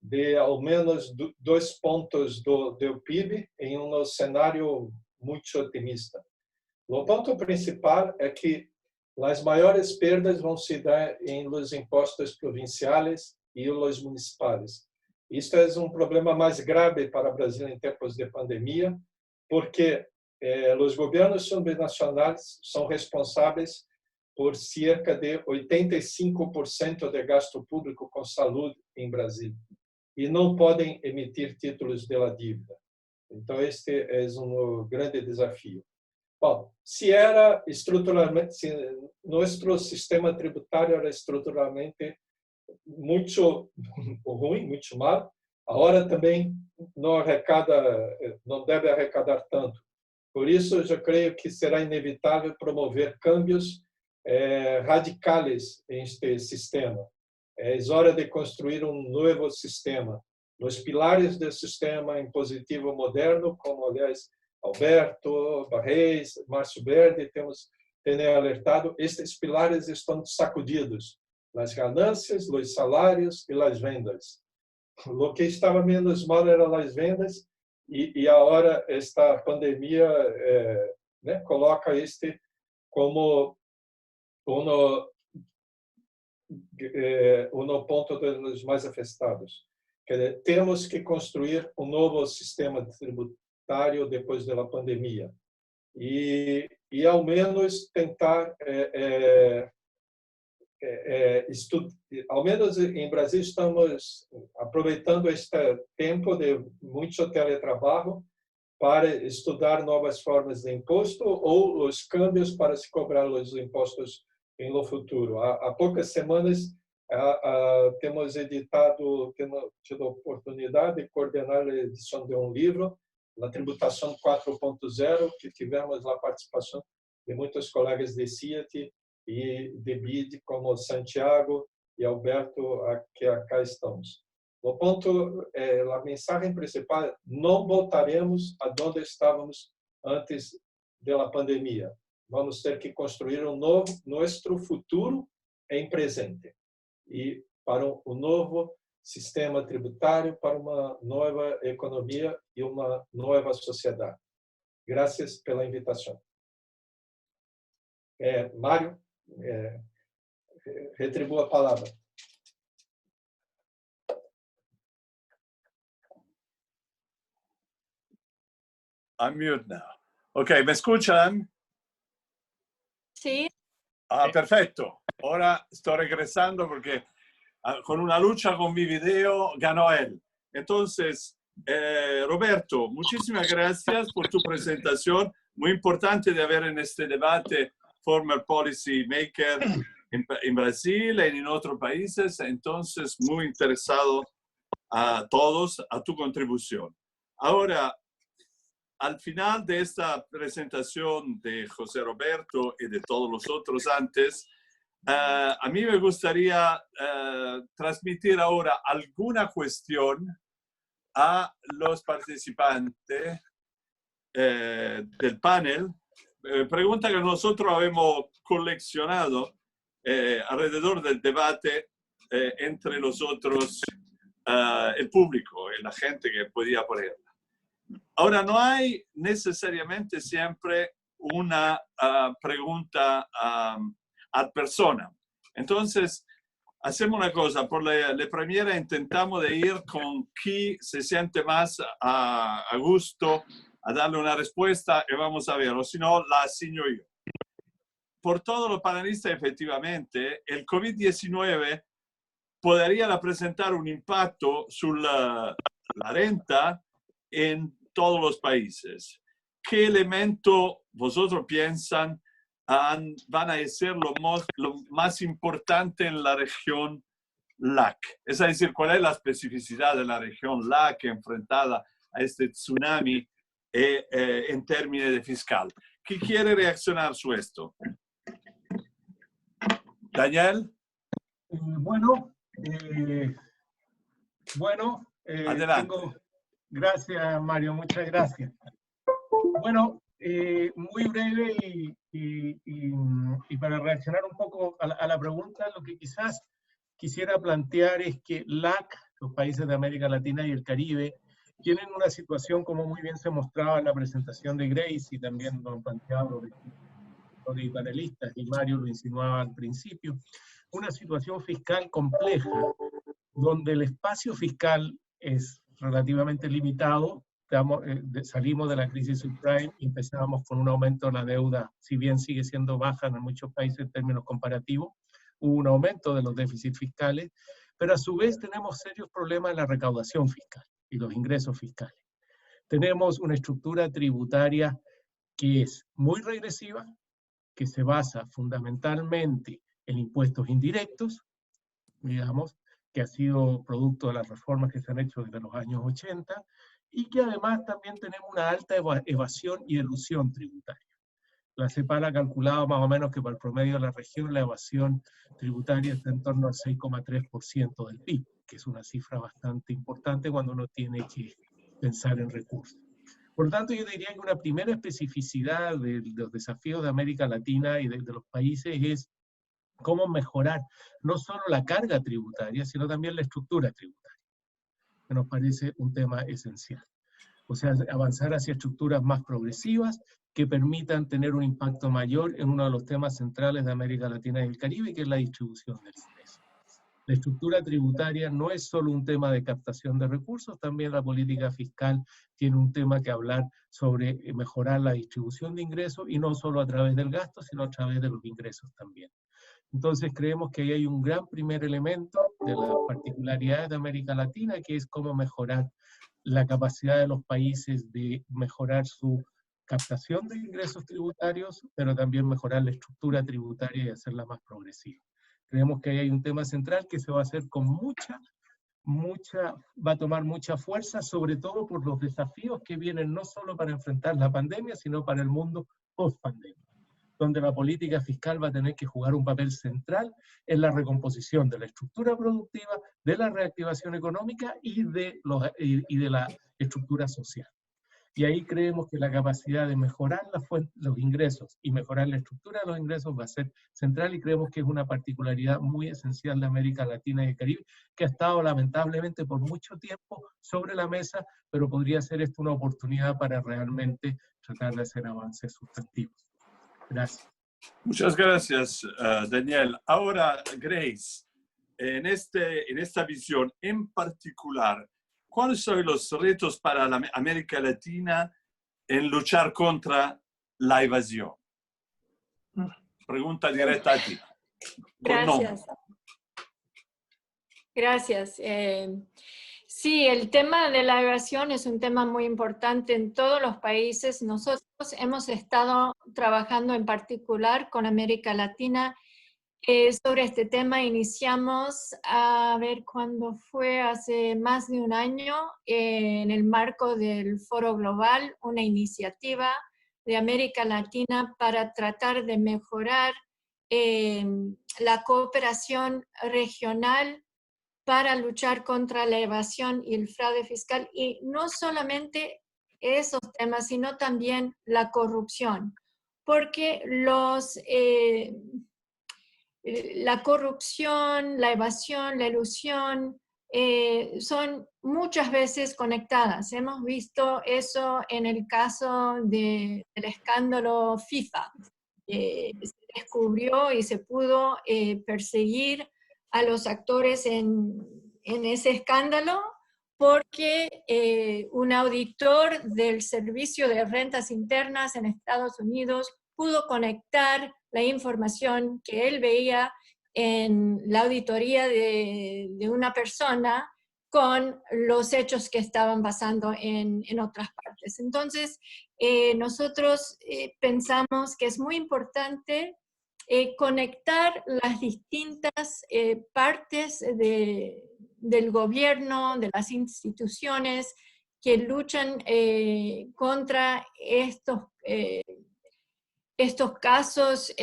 de ao menos 2 pontos do PIB em um cenário muito otimista. O ponto principal é que as maiores perdas vão se dar em los impostos provinciais e os municipais. Isto é um problema mais grave para o Brasil em tempos de pandemia, porque os governos subnacionais são responsáveis por cerca de 85% de gasto público com saúde em Brasil e não podem emitir títulos de dívida. Então, este é um grande desafio. Bom, se nosso sistema tributário era estruturalmente muito ruim, muito mal, agora também não deve arrecadar tanto. Por isso, eu creio que será inevitável promover câmbios radicais neste sistema. É hora de construir um novo sistema. Os pilares do sistema impositivo moderno, como, aliás, Alberto, Barreis, Márcio Berdi, têm alertado, estes pilares estão sacudidos. As ganâncias, os salários e as vendas. O que estava menos mal eram as vendas e agora esta pandemia coloca este como um ponto dos mais afetados. Temos que construir um novo sistema tributário depois da pandemia e ao menos tentar ao menos em Brasil estamos aproveitando este tempo de muito teletrabalho para estudar novas formas de imposto ou os câmbios para se cobrar os impostos no futuro. Há poucas semanas temos tido a oportunidade de coordenar a edição de um livro, a Tributação 4.0, que tivemos a participação de muitos colegas de CIAT e de BID, como Santiago e Alberto, que acá estamos. O ponto, a mensagem principal, não voltaremos aonde estávamos antes da pandemia. Vamos ter que construir nosso futuro em presente e para um novo sistema tributário, para uma nova economia e uma nova sociedade. Graças pela invitação. Mário, retribua a palavra. I'm mute now. Ok, ¿me escuchan? Sí. Perfecto. Ahora estoy regresando porque con una lucha con mi video ganó él. Entonces, Roberto, muchísimas gracias por tu presentación. Muy importante de haber en este debate former policy maker en Brasil y en otros países. Entonces, muy interesado a todos a tu contribución. Ahora, al final de esta presentación de José Roberto y de todos los otros antes, a mí me gustaría transmitir ahora alguna cuestión a los participantes del panel. Pregunta que nosotros hemos coleccionado alrededor del debate entre nosotros, el público y la gente que podía ponerla. Ahora, no hay necesariamente siempre una pregunta ad persona. Entonces, hacemos una cosa. Por la primera intentamos de ir con quien se siente más a gusto a darle una respuesta y vamos a ver. O si no, la asigno yo. Por todos los panelistas, efectivamente, el COVID-19 podría representar un impacto sobre la renta en todos los países. ¿qué elemento vosotros piensan van a ser lo más importante en la región LAC? Es decir, ¿cuál es la especificidad de la región LAC enfrentada a este tsunami en términos de fiscal? ¿Qué quiere reaccionar sobre esto? Daniel. Adelante. Gracias, Mario, muchas gracias. Bueno, muy breve y para reaccionar un poco a la pregunta, lo que quizás quisiera plantear es que LAC, los países de América Latina y el Caribe, tienen una situación, como muy bien se mostraba en la presentación de Grace y también lo han planteado los panelistas, y Mario lo insinuaba al principio, una situación fiscal compleja, donde el espacio fiscal es relativamente limitado. Salimos de la crisis subprime y empezábamos con un aumento de la deuda, si bien sigue siendo baja en muchos países en términos comparativos, hubo un aumento de los déficits fiscales, pero a su vez tenemos serios problemas en la recaudación fiscal y los ingresos fiscales. Tenemos una estructura tributaria que es muy regresiva, que se basa fundamentalmente en impuestos indirectos, digamos, que ha sido producto de las reformas que se han hecho desde los años 80, y que además también tenemos una alta evasión y elusión tributaria. La CEPAL ha calculado más o menos que para el promedio de la región la evasión tributaria está en torno al 6,3% del PIB, que es una cifra bastante importante cuando uno tiene que pensar en recursos. Por lo tanto, yo diría que una primera especificidad de los desafíos de América Latina y de los países es cómo mejorar no solo la carga tributaria, sino también la estructura tributaria, que nos parece un tema esencial. O sea, avanzar hacia estructuras más progresivas que permitan tener un impacto mayor en uno de los temas centrales de América Latina y el Caribe, que es la distribución del ingreso. La estructura tributaria no es solo un tema de captación de recursos, también la política fiscal tiene un tema que hablar sobre mejorar la distribución de ingresos, y no solo a través del gasto, sino a través de los ingresos también. Entonces creemos que ahí hay un gran primer elemento de las particularidades de América Latina, que es cómo mejorar la capacidad de los países de mejorar su captación de ingresos tributarios, pero también mejorar la estructura tributaria y hacerla más progresiva. Creemos que ahí hay un tema central que se va a hacer con va a tomar mucha fuerza, sobre todo por los desafíos que vienen no solo para enfrentar la pandemia, sino para el mundo post-pandemia, donde la política fiscal va a tener que jugar un papel central en la recomposición de la estructura productiva, de la reactivación económica y de la estructura social. Y ahí creemos que la capacidad de mejorar los ingresos y mejorar la estructura de los ingresos va a ser central, y creemos que es una particularidad muy esencial de América Latina y el Caribe, que ha estado lamentablemente por mucho tiempo sobre la mesa, pero podría ser esto una oportunidad para realmente tratar de hacer avances sustantivos. Gracias. Muchas gracias, Daniel. Ahora, Grace, en esta visión en particular, ¿cuáles son los retos para la América Latina en luchar contra la evasión? Pregunta directa a ti. Gracias. Gracias. Sí, el tema de la evasión es un tema muy importante en todos los países. Nosotros hemos estado trabajando en particular con América Latina sobre este tema. Iniciamos, a ver cuándo fue, hace más de un año, en el marco del Foro Global, una iniciativa de América Latina para tratar de mejorar la cooperación regional para luchar contra la evasión y el fraude fiscal, y no solamente esos temas, sino también la corrupción, porque la corrupción, la evasión, la elusión son muchas veces conectadas. Hemos visto eso en el caso del escándalo FIFA. Se descubrió y se pudo perseguir a los actores en ese escándalo porque un auditor del Servicio de Rentas Internas en Estados Unidos pudo conectar la información que él veía en la auditoría de una persona con los hechos que estaban pasando en otras partes. Entonces, nosotros pensamos que es muy importante conectar las distintas partes del gobierno, de las instituciones que luchan contra estos casos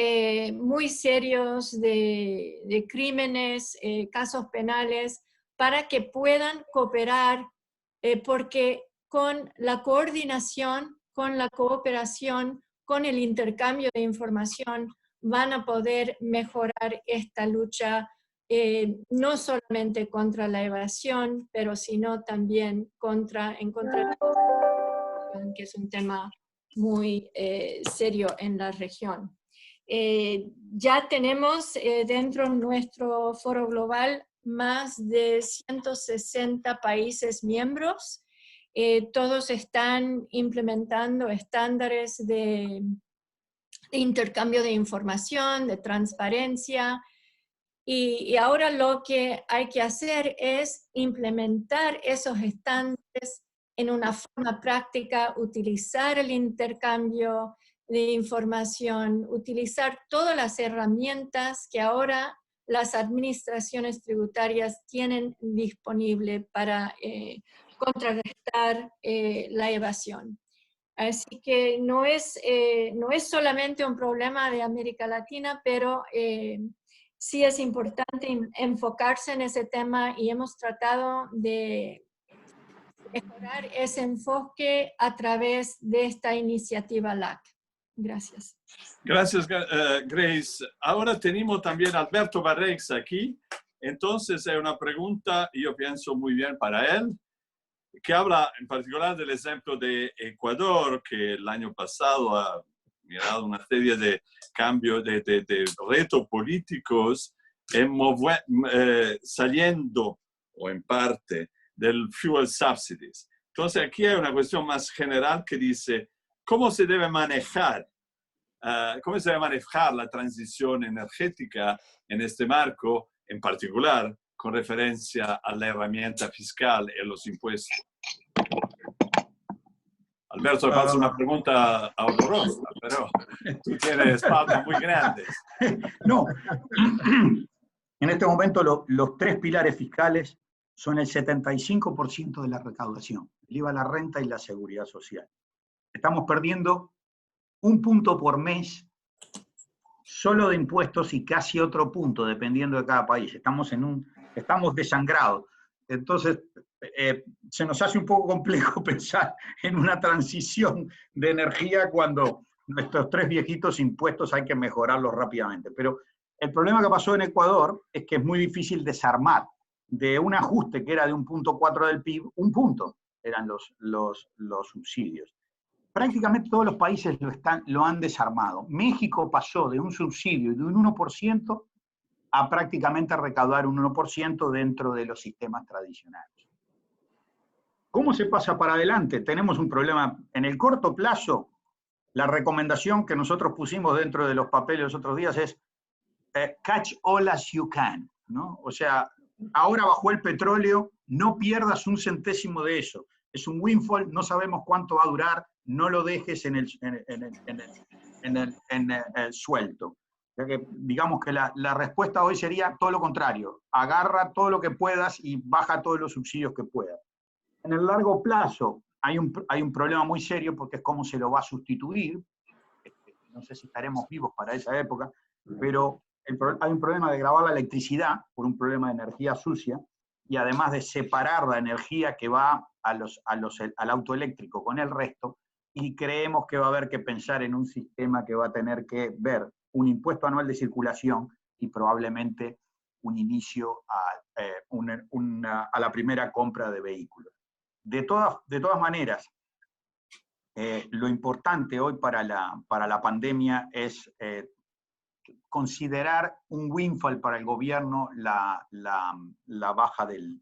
muy serios de crímenes, casos penales, para que puedan cooperar, porque con la coordinación, con la cooperación, con el intercambio de información, van a poder mejorar esta lucha, no solamente contra la evasión, pero sino también en contra de la corrupción, que es un tema muy serio en la región. Ya tenemos dentro de nuestro foro global más de 160 países miembros. Todos están implementando estándares de intercambio de información, de transparencia, y ahora lo que hay que hacer es implementar esos estándares en una forma práctica, utilizar el intercambio de información, utilizar todas las herramientas que ahora las administraciones tributarias tienen disponible para contrarrestar la evasión. Así que no es solamente un problema de América Latina, pero sí es importante enfocarse en ese tema, y hemos tratado de mejorar ese enfoque a través de esta iniciativa LAC. Gracias. Gracias, Grace. Ahora tenemos también a Alberto Barrex aquí. Entonces, hay una pregunta, y yo pienso muy bien para él, que habla en particular del ejemplo de Ecuador, que el año pasado ha mirado una serie de cambios, de retos políticos, saliendo, o en parte, del fuel subsidies. Entonces, aquí hay una cuestión más general que dice, ¿cómo se debe manejar la transición energética en este marco, en particular con referencia a la herramienta fiscal y los impuestos? Alberto, me hace una pregunta horrorosa, pero tú tienes espaldas muy grandes. No, en este momento los tres pilares fiscales son el 75% de la recaudación, el IVA, la renta y la seguridad social. Estamos perdiendo 1 punto por mes solo de impuestos y casi otro punto dependiendo de cada país. Estamos desangrados. Entonces, se nos hace un poco complejo pensar en una transición de energía cuando nuestros 3 viejitos impuestos hay que mejorarlos rápidamente. Pero el problema que pasó en Ecuador es que es muy difícil desarmar de un ajuste que era de 1.4 del PIB, 1 punto eran los subsidios. Prácticamente todos los países lo han desarmado. México pasó de un subsidio de un 1% a prácticamente recaudar un 1% dentro de los sistemas tradicionales. ¿Cómo se pasa para adelante? Tenemos un problema en el corto plazo. La recomendación que nosotros pusimos dentro de los papeles los otros días es catch all as you can, ¿no? O sea, ahora bajó el petróleo, no pierdas 1 centésimo de eso. Es un windfall, no sabemos cuánto va a durar, no lo dejes en el suelto. O sea que, digamos que la respuesta hoy sería todo lo contrario. Agarra todo lo que puedas y baja todos los subsidios que puedas. En el largo plazo hay un problema muy serio, porque es cómo se lo va a sustituir. No sé si estaremos vivos para esa época, pero hay un problema de gravar la electricidad por un problema de energía sucia, y además de separar la energía que va al auto eléctrico con el resto, y creemos que va a haber que pensar en un sistema que va a tener que ver un impuesto anual de circulación y probablemente un inicio a la primera compra de vehículos. De todas maneras, lo importante hoy para la pandemia es considerar un windfall para el gobierno la baja del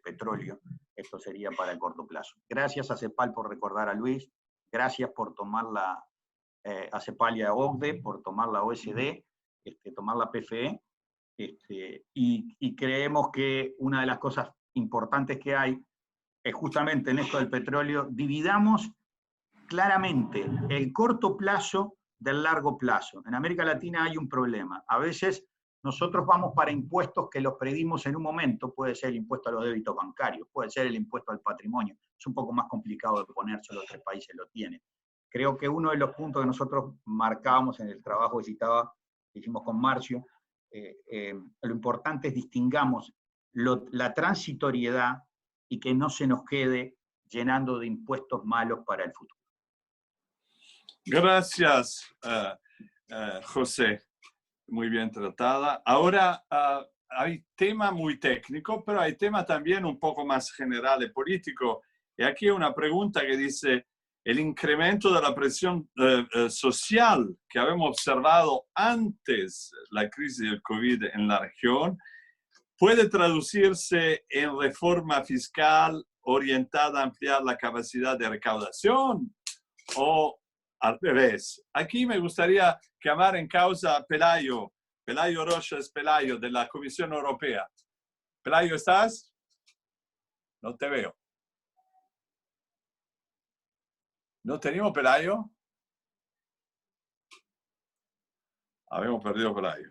petróleo. Esto sería para el corto plazo. Gracias a CEPAL por recordar a Luis, gracias por tomar a CEPAL y a OCDE, por tomar la OSD, tomar la PFE, y creemos que una de las cosas importantes que hay es justamente en esto del petróleo, dividamos claramente el corto plazo del largo plazo. En América Latina hay un problema. A veces nosotros vamos para impuestos que los predimos en un momento, puede ser el impuesto a los débitos bancarios, puede ser el impuesto al patrimonio. Es un poco más complicado de poner, solo 3 países lo tienen. Creo que uno de los puntos que nosotros marcábamos en el trabajo que hicimos con Marcio, lo importante es distingamos la transitoriedad y que no se nos quede llenando de impuestos malos para el futuro. Gracias, José. Muy bien tratada. Ahora hay tema muy técnico, pero hay tema también un poco más general y político. Y aquí hay una pregunta que dice, el incremento de la presión social que habíamos observado antes la crisis del COVID en la región, ¿puede traducirse en reforma fiscal orientada a ampliar la capacidad de recaudación? ¿O al revés? Aquí me gustaría llamar en causa Pelayo Rojas Pelayo, de la Comisión Europea. Pelayo, ¿estás? No te veo. ¿No tenemos Pelayo? Habíamos perdido Pelayo.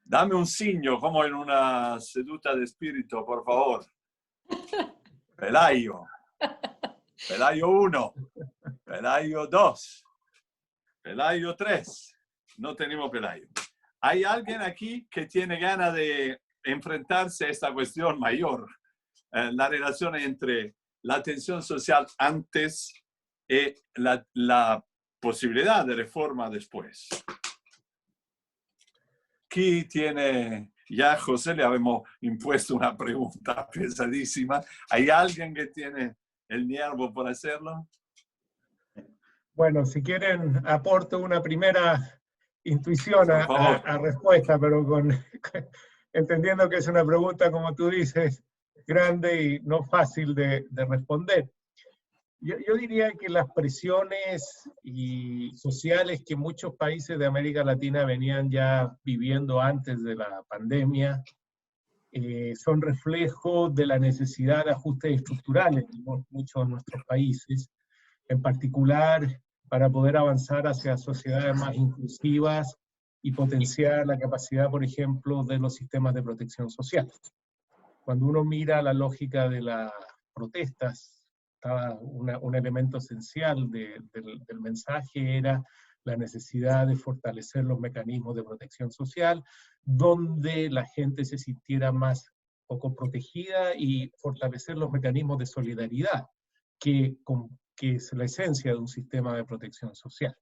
Dame un signo, como en una seduta de espíritu, por favor. Pelayo. Pelayo 1. Pelayo 2. Pelayo 3. No tenemos Pelayo. ¿Hay alguien aquí que tiene ganas de enfrentarse a esta cuestión mayor? La relación entre la tensión social antes y la posibilidad de reforma después. Aquí tiene, ya José le habíamos impuesto una pregunta pesadísima. ¿Hay alguien que tiene el nervio por hacerlo? Bueno, si quieren, aporto una primera intuición a respuesta, pero entendiendo que es una pregunta, como tú dices, grande y no fácil de responder. Yo diría que las presiones sociales que muchos países de América Latina venían ya viviendo antes de la pandemia son reflejo de la necesidad de ajustes estructurales en muchos de nuestros países, en particular para poder avanzar hacia sociedades más inclusivas y potenciar la capacidad, por ejemplo, de los sistemas de protección social. Cuando uno mira la lógica de las protestas, un elemento esencial del mensaje era la necesidad de fortalecer los mecanismos de protección social, donde la gente se sintiera más poco protegida y fortalecer los mecanismos de solidaridad, que es la esencia de un sistema de protección social.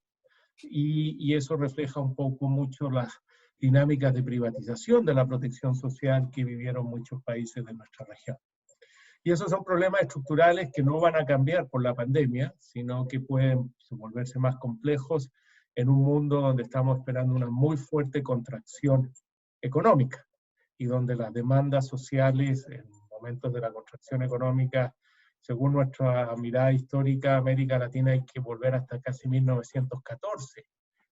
Y eso refleja un poco mucho las dinámicas de privatización de la protección social que vivieron muchos países de nuestra región. Y esos son problemas estructurales que no van a cambiar por la pandemia, sino que pueden volverse más complejos en un mundo donde estamos esperando una muy fuerte contracción económica y donde las demandas sociales en momentos de la contracción económica, según nuestra mirada histórica, América Latina hay que volver hasta casi 1914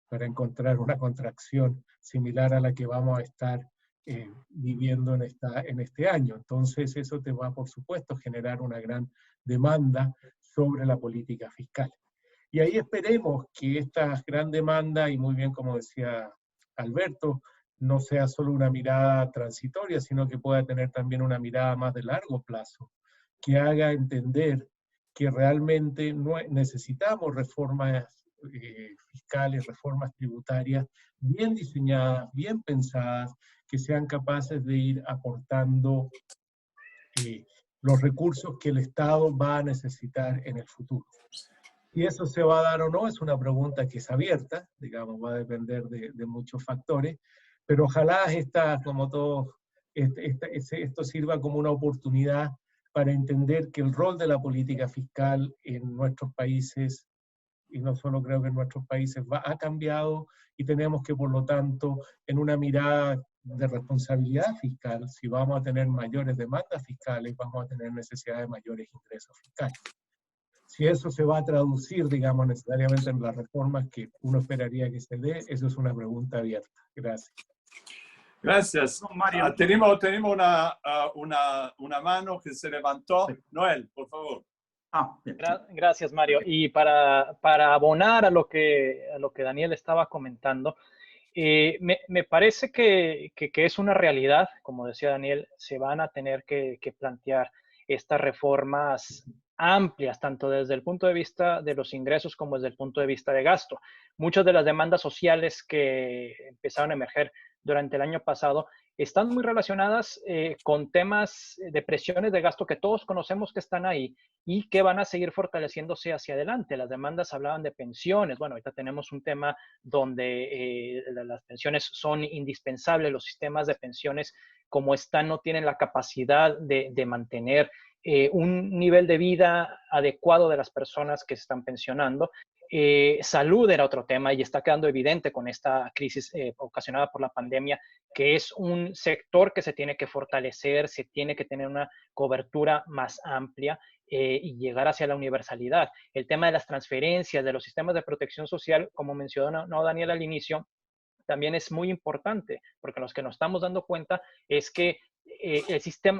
para encontrar una contracción similar a la que vamos a estar viviendo en este año. Entonces eso te va, por supuesto, a generar una gran demanda sobre la política fiscal. Y ahí esperemos que esta gran demanda, y muy bien como decía Alberto, no sea solo una mirada transitoria, sino que pueda tener también una mirada más de largo plazo, que haga entender que realmente necesitamos reformas fiscales, reformas tributarias bien diseñadas, bien pensadas, que sean capaces de ir aportando los recursos que el Estado va a necesitar en el futuro. Si eso se va a dar o no es una pregunta que es abierta, digamos, va a depender de muchos factores, pero ojalá esto sirva como una oportunidad para entender que el rol de la política fiscal en nuestros países, y no solo creo que en nuestros países, ha cambiado, y tenemos que, por lo tanto, en una mirada de responsabilidad fiscal, si vamos a tener mayores demandas fiscales, vamos a tener necesidad de mayores ingresos fiscales. Si eso se va a traducir, digamos, necesariamente en las reformas que uno esperaría que se dé, eso es una pregunta abierta. Gracias. Gracias. No, Mario. Tenemos una mano que se levantó. Noel, por favor. Bien. Gracias, Mario. Y para abonar a lo que Daniel estaba comentando, me parece que es una realidad, como decía Daniel, se van a tener que plantear estas reformas amplias, tanto desde el punto de vista de los ingresos como desde el punto de vista de gasto. Muchas de las demandas sociales que empezaron a emerger durante el año pasado están muy relacionadas con temas de presiones de gasto que todos conocemos que están ahí y que van a seguir fortaleciéndose hacia adelante. Las demandas hablaban de pensiones. Bueno, ahorita tenemos un tema donde las pensiones son indispensables. Los sistemas de pensiones como están no tienen la capacidad de mantener un nivel de vida adecuado de las personas que se están pensionando. Salud era otro tema y está quedando evidente con esta crisis ocasionada por la pandemia, que es un sector que se tiene que fortalecer, se tiene que tener una cobertura más amplia y llegar hacia la universalidad. El tema de las transferencias, de los sistemas de protección social, como mencionó Daniel al inicio, también es muy importante, porque lo que nos estamos dando cuenta es que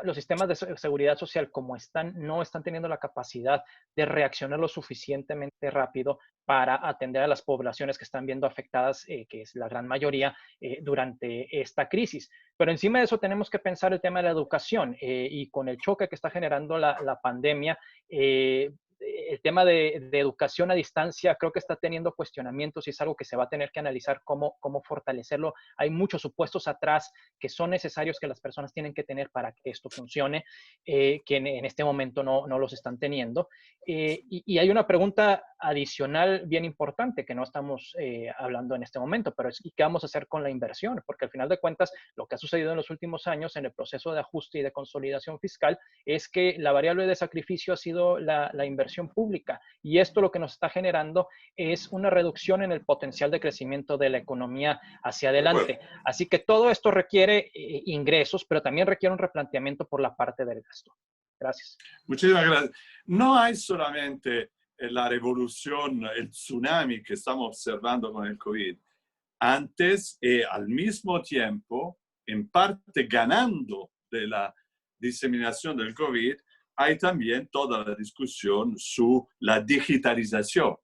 los sistemas de seguridad social como están, no están teniendo la capacidad de reaccionar lo suficientemente rápido para atender a las poblaciones que están viendo afectadas, que es la gran mayoría, durante esta crisis. Pero encima de eso tenemos que pensar el tema de la educación y con el choque que está generando la pandemia, el tema de educación a distancia creo que está teniendo cuestionamientos y es algo que se va a tener que analizar cómo fortalecerlo. Hay muchos supuestos atrás que son necesarios que las personas tienen que tener para que esto funcione, que en este momento no los están teniendo. Y hay una pregunta adicional bien importante que no estamos hablando en este momento, pero es ¿qué vamos a hacer con la inversión? Porque al final de cuentas, lo que ha sucedido en los últimos años en el proceso de ajuste y de consolidación fiscal es que la variable de sacrificio ha sido la inversión pública, y esto lo que nos está generando es una reducción en el potencial de crecimiento de la economía hacia adelante. Así que todo esto requiere ingresos, pero también requiere un replanteamiento por la parte del gasto. Gracias. Muchísimas gracias. No hay solamente la revolución, el tsunami que estamos observando con el COVID. Antes, al mismo tiempo, en parte ganando de la diseminación del COVID, hay también toda la discusión sobre la digitalización.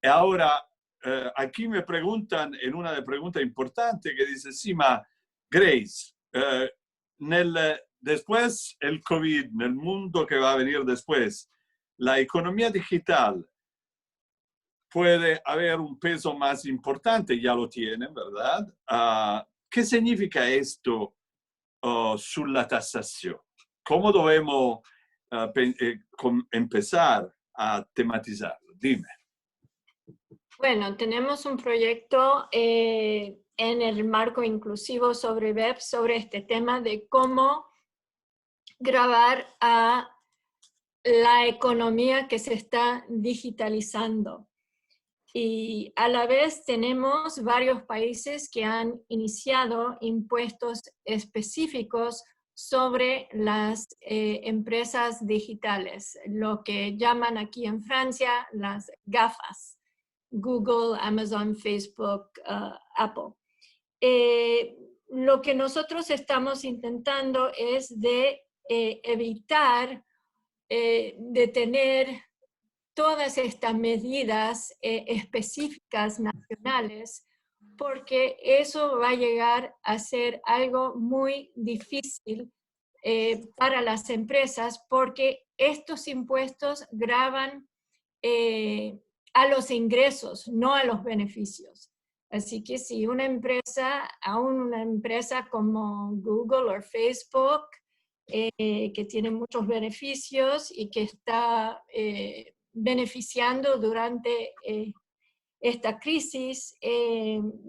Y ahora, aquí me preguntan, en una de preguntas importantes, que dice, sí, ma Grace, después el COVID, en el mundo que va a venir después, la economía digital puede haber un peso más importante, ya lo tienen, ¿verdad? ¿Qué significa esto sobre la tasación? ¿Cómo debemos empezar a tematizarlo? Dime. Bueno, tenemos un proyecto en el marco inclusivo sobre BEPS, sobre este tema de cómo grabar a la economía que se está digitalizando. Y a la vez tenemos varios países que han iniciado impuestos específicos sobre las empresas digitales, lo que llaman aquí en Francia las GAFAs, Google, Amazon, Facebook, Apple. Lo que nosotros estamos intentando es de evitar de tener todas estas medidas específicas nacionales, porque eso va a llegar a ser algo muy difícil para las empresas, porque estos impuestos gravan a los ingresos, no a los beneficios. Así que si una empresa, aún una empresa como Google o Facebook, que tiene muchos beneficios y que está beneficiando durante esta crisis,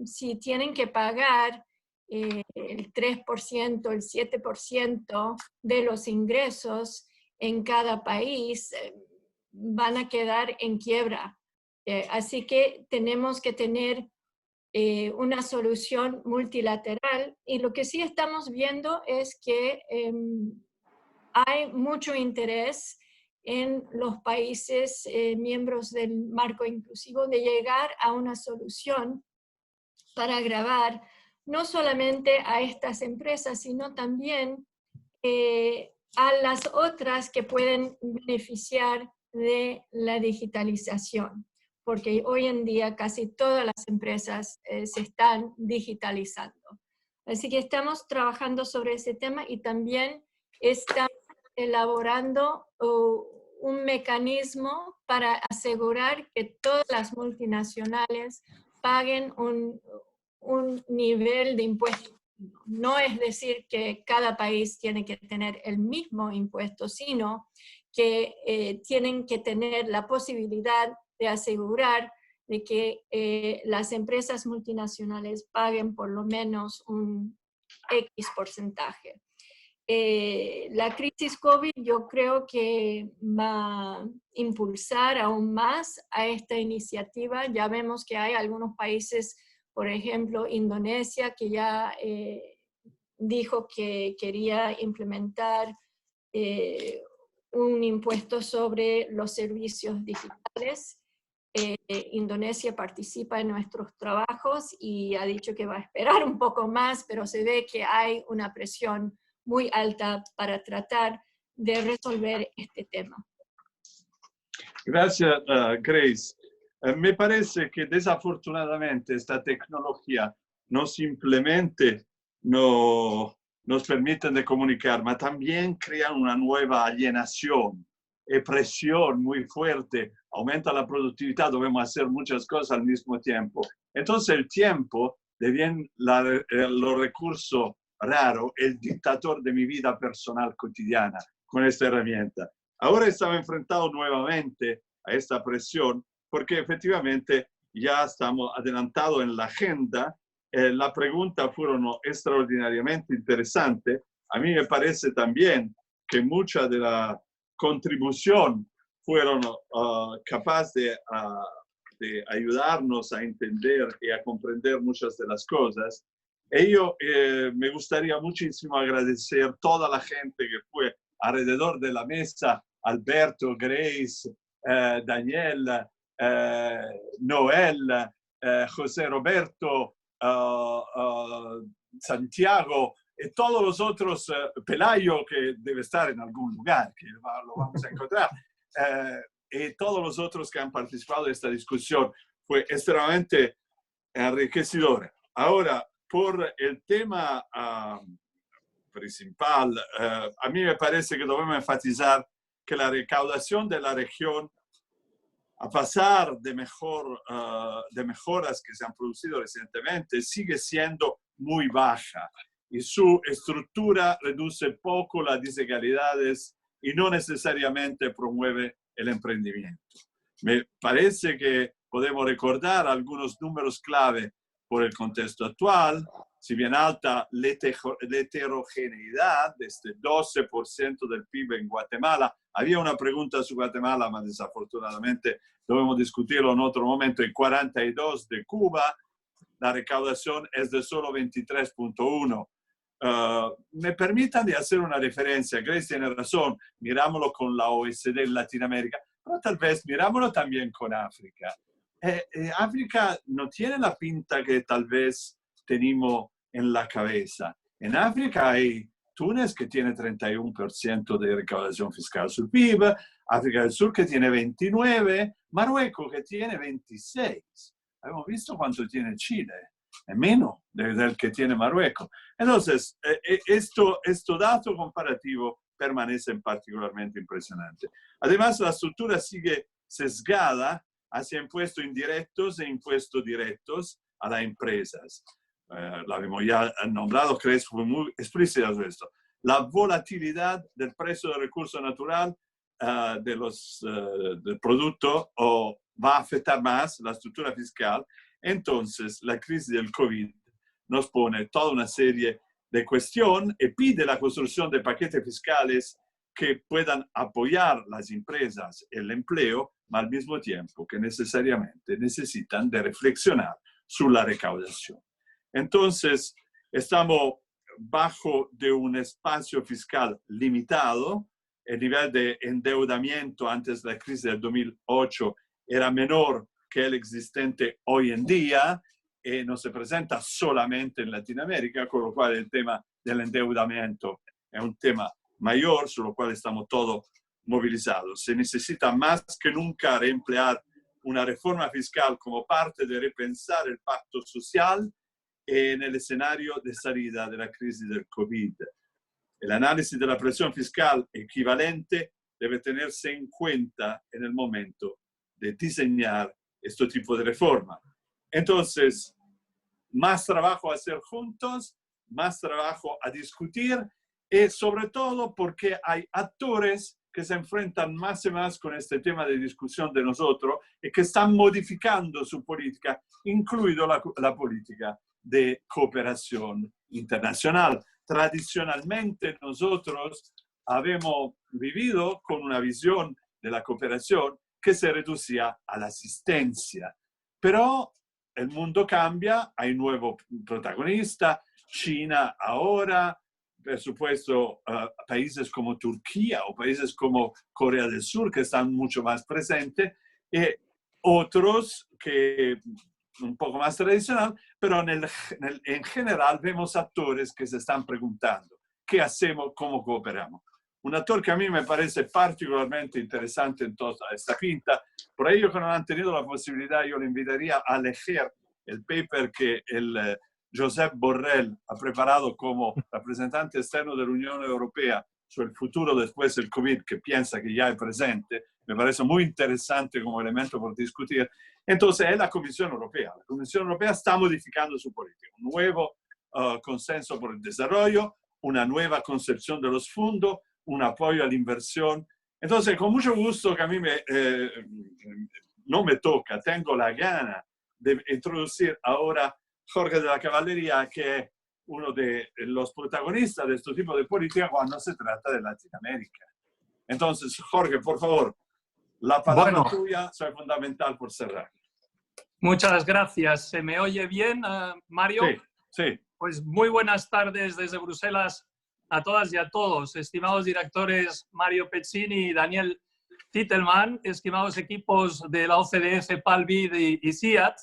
si tienen que pagar el 3%, el 7% de los ingresos en cada país, van a quedar en quiebra. Así que tenemos que tener una solución multilateral, y lo que sí estamos viendo es que hay mucho interés en los países miembros del marco inclusivo de llegar a una solución para gravar no solamente a estas empresas, sino también a las otras que pueden beneficiar de la digitalización, porque hoy en día casi todas las empresas se están digitalizando. Así que estamos trabajando sobre ese tema y también estamos elaborando un mecanismo para asegurar que todas las multinacionales paguen un nivel de impuestos. No es decir que cada país tiene que tener el mismo impuesto, sino que tienen que tener la posibilidad de asegurar de que las empresas multinacionales paguen por lo menos un X porcentaje. La crisis COVID yo creo que va a impulsar aún más a esta iniciativa. Ya vemos que hay algunos países, por ejemplo, Indonesia, que ya dijo que quería implementar un impuesto sobre los servicios digitales. Indonesia participa en nuestros trabajos y ha dicho que va a esperar un poco más, pero se ve que hay una presión muy alta para tratar de resolver este tema. Gracias, Grace. Me parece que desafortunadamente esta tecnología no simplemente nos permite de comunicar, pero también crea una nueva alienación y presión muy fuerte. Aumenta la productividad, debemos hacer muchas cosas al mismo tiempo. Entonces el tiempo deviene los recursos raro, el dictador de mi vida personal cotidiana con esta herramienta. Ahora estamos enfrentados nuevamente a esta presión porque efectivamente ya estamos adelantados en la agenda. Las preguntas fueron extraordinariamente interesantes. A mí me parece también que mucha de la contribución fueron capaces de ayudarnos a entender y a comprender muchas de las cosas. Y yo me gustaría muchísimo agradecer a toda la gente que fue alrededor de la mesa, Alberto, Grace, Daniel, Noel, José Roberto, Santiago y todos los otros, Pelayo, que debe estar en algún lugar, que lo vamos a encontrar, y todos los otros que han participado en esta discusión. Fue extremadamente enriquecedora. Ahora, por el tema principal, a mí me parece que debemos enfatizar que la recaudación de la región, a pesar de mejoras que se han producido recientemente, sigue siendo muy baja y su estructura reduce poco las desigualdades y no necesariamente promueve el emprendimiento. Me parece que podemos recordar algunos números clave por el contexto actual. Si bien alta la heterogeneidad, desde 12% del PIB en Guatemala, había una pregunta sobre Guatemala, pero desafortunadamente debemos discutirlo en otro momento, en 42 de Cuba, la recaudación es de solo 23.1. Me permitan de hacer una referencia, Grace tiene razón, mirámoslo con la OECD en Latinoamérica, pero tal vez mirámoslo también con África. África no tiene la pinta que tal vez tenemos en la cabeza. En África hay Túnez que tiene 31% de recaudación fiscal sobre PIB, África del Sur que tiene 29%, Marruecos que tiene 26%. Hemos visto cuánto tiene Chile, es menos del que tiene Marruecos. Entonces, este dato comparativo permanece particularmente impresionante. Además, la estructura sigue sesgada hacia impuestos indirectos e impuestos directos a las empresas. Lo habíamos ya nombrado, creo que fue muy explícito sobre esto. La volatilidad del precio del recurso natural del producto va a afectar más la estructura fiscal. Entonces, la crisis del COVID nos pone toda una serie de cuestiones y pide la construcción de paquetes fiscales que puedan apoyar las empresas y el empleo, pero al mismo tiempo que necesariamente necesitan de reflexionar sobre la recaudación. Entonces, estamos bajo de un espacio fiscal limitado. El nivel de endeudamiento antes de la crisis del 2008 era menor que el existente hoy en día no se presenta solamente en Latinoamérica, con lo cual el tema del endeudamiento es un tema mayor, sobre lo cual estamos todos movilizados. Se necesita más que nunca reemplear una reforma fiscal como parte de repensar el pacto social en el escenario de salida de la crisis del COVID. El análisis de la presión fiscal equivalente debe tenerse en cuenta en el momento de diseñar este tipo de reforma. Entonces, más trabajo a hacer juntos, más trabajo a discutir, y sobre todo porque hay actores que se enfrentan más y más con este tema de discusión de nosotros y que están modificando su política, incluido la política de cooperación internacional. Tradicionalmente nosotros habíamos vivido con una visión de la cooperación que se reducía a la asistencia, pero el mundo cambia, hay un nuevo protagonista, China ahora, por supuesto, países como Turquía o países como Corea del Sur que están mucho más presentes, y otros que un poco más tradicional, pero en general vemos actores que se están preguntando qué hacemos, cómo cooperamos. Un actor que a mí me parece particularmente interesante en toda esta pinta, por ello que no han tenido la posibilidad, yo le invitaría a leer el paper que el Josep Borrell ha preparado como representante externo de la Unión Europea sobre el futuro después del COVID, que piensa que ya es presente. Me parece muy interesante como elemento por discutir. Entonces, es la Comisión Europea. La Comisión Europea está modificando su política. Un nuevo consenso por el desarrollo, una nueva concepción de los fondos, un apoyo a la inversión. Entonces, con mucho gusto que a mí no me toca, tengo la gana de introducir ahora Jorge de la Cavalleria, que es uno de los protagonistas de este tipo de política cuando se trata de Latinoamérica. Entonces, Jorge, por favor, la palabra tuya es fundamental por cerrar. Muchas gracias. ¿Se me oye bien, Mario? Sí, sí. Pues muy buenas tardes desde Bruselas a todas y a todos. Estimados directores Mario Pezzini y Daniel Titelman, estimados equipos de la OCDE, CEPAL, BID y CIAT,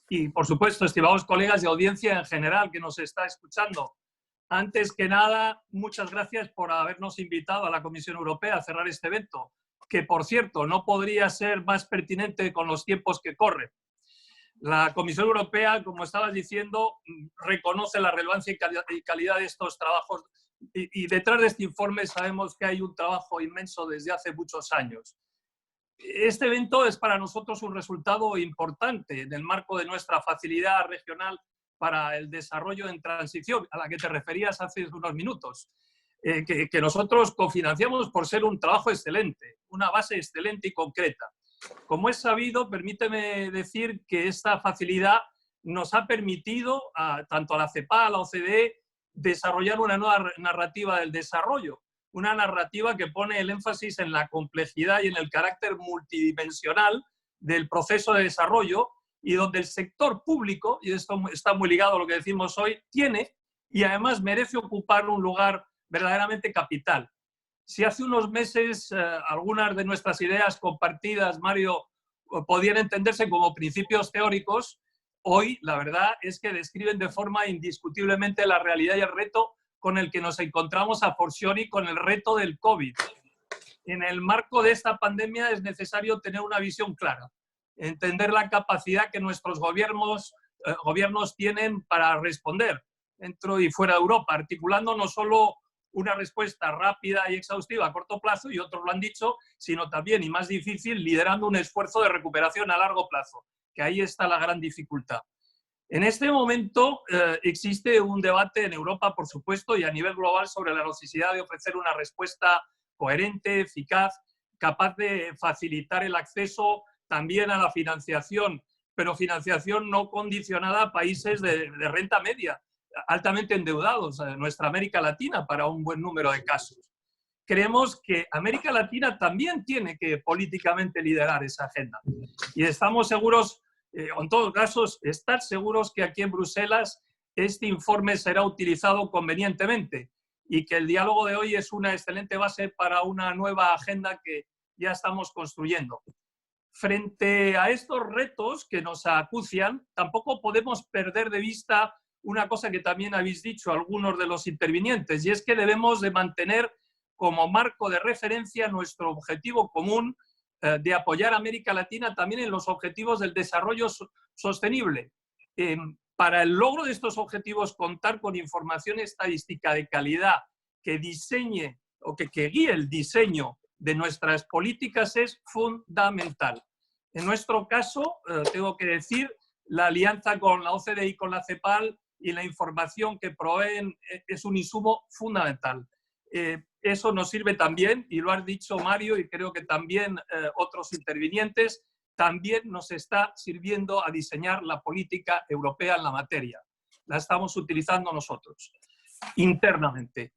y por supuesto, estimados colegas de audiencia en general que nos está escuchando. Antes que nada, muchas gracias por habernos invitado a la Comisión Europea a cerrar este evento, que por cierto no podría ser más pertinente con los tiempos que corren. La Comisión Europea, como estabas diciendo, reconoce la relevancia y calidad de estos trabajos y detrás de este informe sabemos que hay un trabajo inmenso desde hace muchos años. Este evento es para nosotros un resultado importante en el marco de nuestra facilidad regional para el desarrollo en transición, a la que te referías hace unos minutos, que nosotros cofinanciamos por ser un trabajo excelente, una base excelente y concreta. Como es sabido, permíteme decir que esta facilidad nos ha permitido, tanto a la CEPAL, a la OCDE, desarrollar una nueva narrativa del desarrollo, una narrativa que pone el énfasis en la complejidad y en el carácter multidimensional del proceso de desarrollo y donde el sector público, y esto está muy ligado a lo que decimos hoy, tiene y además merece ocupar un lugar verdaderamente capital. Si hace unos meses algunas de nuestras ideas compartidas, Mario, podían entenderse como principios teóricos, hoy la verdad es que describen de forma indiscutiblemente la realidad y el reto con el que nos encontramos a fortiori con el reto del COVID. En el marco de esta pandemia es necesario tener una visión clara, entender la capacidad que nuestros gobiernos tienen para responder dentro y fuera de Europa, articulando no solo una respuesta rápida y exhaustiva a corto plazo, y otros lo han dicho, sino también, y más difícil, liderando un esfuerzo de recuperación a largo plazo, que ahí está la gran dificultad. En este momento existe un debate en Europa, por supuesto, y a nivel global sobre la necesidad de ofrecer una respuesta coherente, eficaz, capaz de facilitar el acceso también a la financiación, pero financiación no condicionada a países de renta media, altamente endeudados, nuestra América Latina, para un buen número de casos. Creemos que América Latina también tiene que políticamente liderar esa agenda. Y estamos seguros, en todos casos, estar seguros que aquí en Bruselas este informe será utilizado convenientemente y que el diálogo de hoy es una excelente base para una nueva agenda que ya estamos construyendo. frente a estos retos que nos acucian, tampoco podemos perder de vista una cosa que también habéis dicho algunos de los intervinientes, y es que debemos de mantener como marco de referencia nuestro objetivo común de apoyar a América Latina también en los objetivos del desarrollo sostenible. Para el logro de estos objetivos, contar con información estadística de calidad que diseñe o que guíe el diseño de nuestras políticas es fundamental. En nuestro caso, tengo que decir, la alianza con la OCDE y con la CEPAL y la información que proveen es un insumo fundamental. Eso nos sirve también, y lo has dicho Mario, y creo que también otros intervinientes, también nos está sirviendo a diseñar la política europea en la materia. La estamos utilizando nosotros internamente.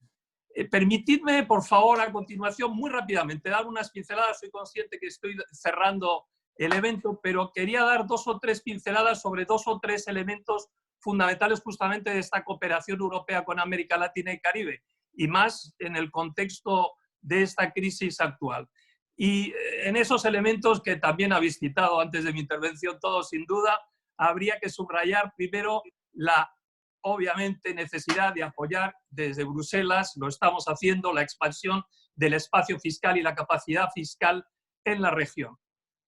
Permitidme, por favor, a continuación, muy rápidamente, dar unas pinceladas. Soy consciente que estoy cerrando el evento, pero quería dar 2 o 3 pinceladas sobre 2 o 3 elementos fundamentales justamente de esta cooperación europea con América Latina y Caribe, y más en el contexto de esta crisis actual. Y en esos elementos que también habéis citado antes de mi intervención, todos sin duda, habría que subrayar primero la obviamente necesidad de apoyar desde Bruselas, lo estamos haciendo, la expansión del espacio fiscal y la capacidad fiscal en la región.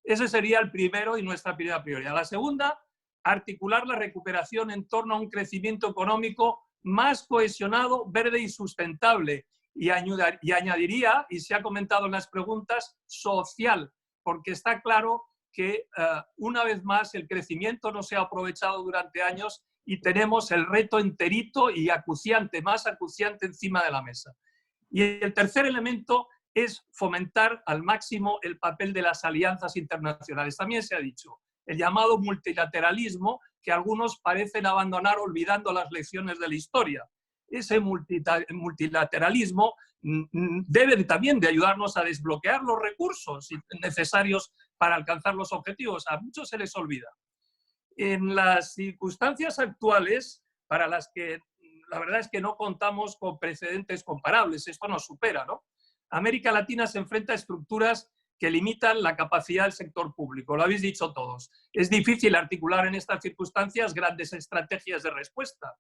Ese sería el primero y nuestra primera prioridad. La segunda, articular la recuperación en torno a un crecimiento económico más cohesionado, verde y sustentable. Y añadiría, y se ha comentado en las preguntas, social, porque está claro que una vez más el crecimiento no se ha aprovechado durante años y tenemos el reto enterito y acuciante, más acuciante encima de la mesa. Y el tercer elemento es fomentar al máximo el papel de las alianzas internacionales. También se ha dicho, el llamado multilateralismo, que algunos parecen abandonar olvidando las lecciones de la historia. Ese multilateralismo debe también de ayudarnos a desbloquear los recursos necesarios para alcanzar los objetivos. A muchos se les olvida. En las circunstancias actuales, para las que la verdad es que no contamos con precedentes comparables, esto nos supera, ¿no? América Latina se enfrenta a estructuras que limitan la capacidad del sector público, lo habéis dicho todos. Es difícil articular en estas circunstancias grandes estrategias de respuesta.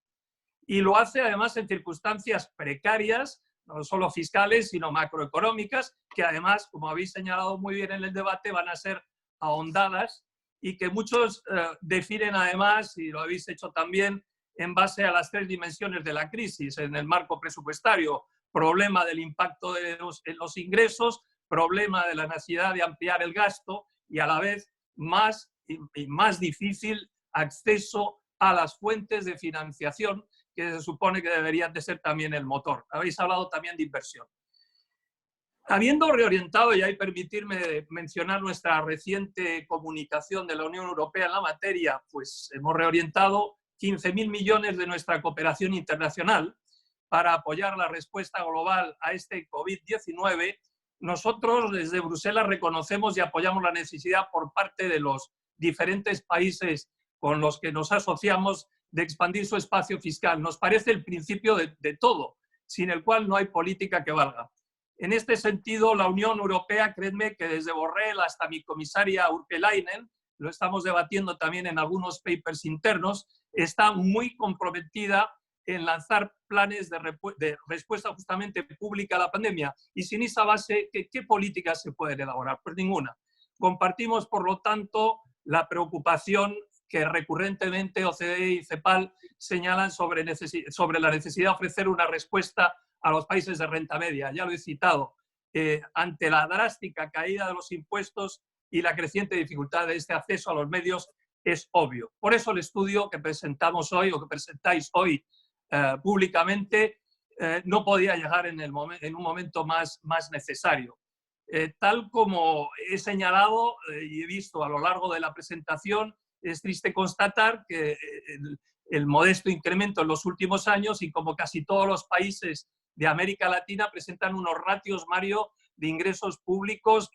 Y lo hace además en circunstancias precarias, no solo fiscales, sino macroeconómicas, que además, como habéis señalado muy bien en el debate, van a ser ahondadas y que muchos definen además, y lo habéis hecho también, en base a las 3 dimensiones de la crisis, en el marco presupuestario, problema del impacto en los ingresos, problema de la necesidad de ampliar el gasto y a la vez más difícil acceso a las fuentes de financiación que se supone que deberían de ser también el motor. Habéis hablado también de inversión. Habiendo reorientado, y ahí permitirme mencionar nuestra reciente comunicación de la Unión Europea en la materia, pues hemos reorientado 15.000 millones de nuestra cooperación internacional para apoyar la respuesta global a este COVID-19. Nosotros desde Bruselas reconocemos y apoyamos la necesidad por parte de los diferentes países con los que nos asociamos de expandir su espacio fiscal. Nos parece el principio de todo, sin el cual no hay política que valga. En este sentido, la Unión Europea, créanme que desde Borrell hasta mi comisaria Urpilainen, lo estamos debatiendo también en algunos papers internos, está muy comprometida en lanzar planes de respuesta justamente pública a la pandemia. Y sin esa base, ¿qué políticas se pueden elaborar? Pues ninguna. Compartimos, por lo tanto, la preocupación que recurrentemente OCDE y CEPAL señalan sobre la necesidad de ofrecer una respuesta a los países de renta media. Ya lo he citado. Ante la drástica caída de los impuestos y la creciente dificultad de este acceso a los medios, es obvio. Por eso el estudio que presentamos hoy o que presentáis hoy públicamente no podía llegar en un momento más necesario. Tal como he señalado y he visto a lo largo de la presentación, es triste constatar que el modesto incremento en los últimos años, y como casi todos los países de América Latina, presentan unos ratios, Mario, de ingresos públicos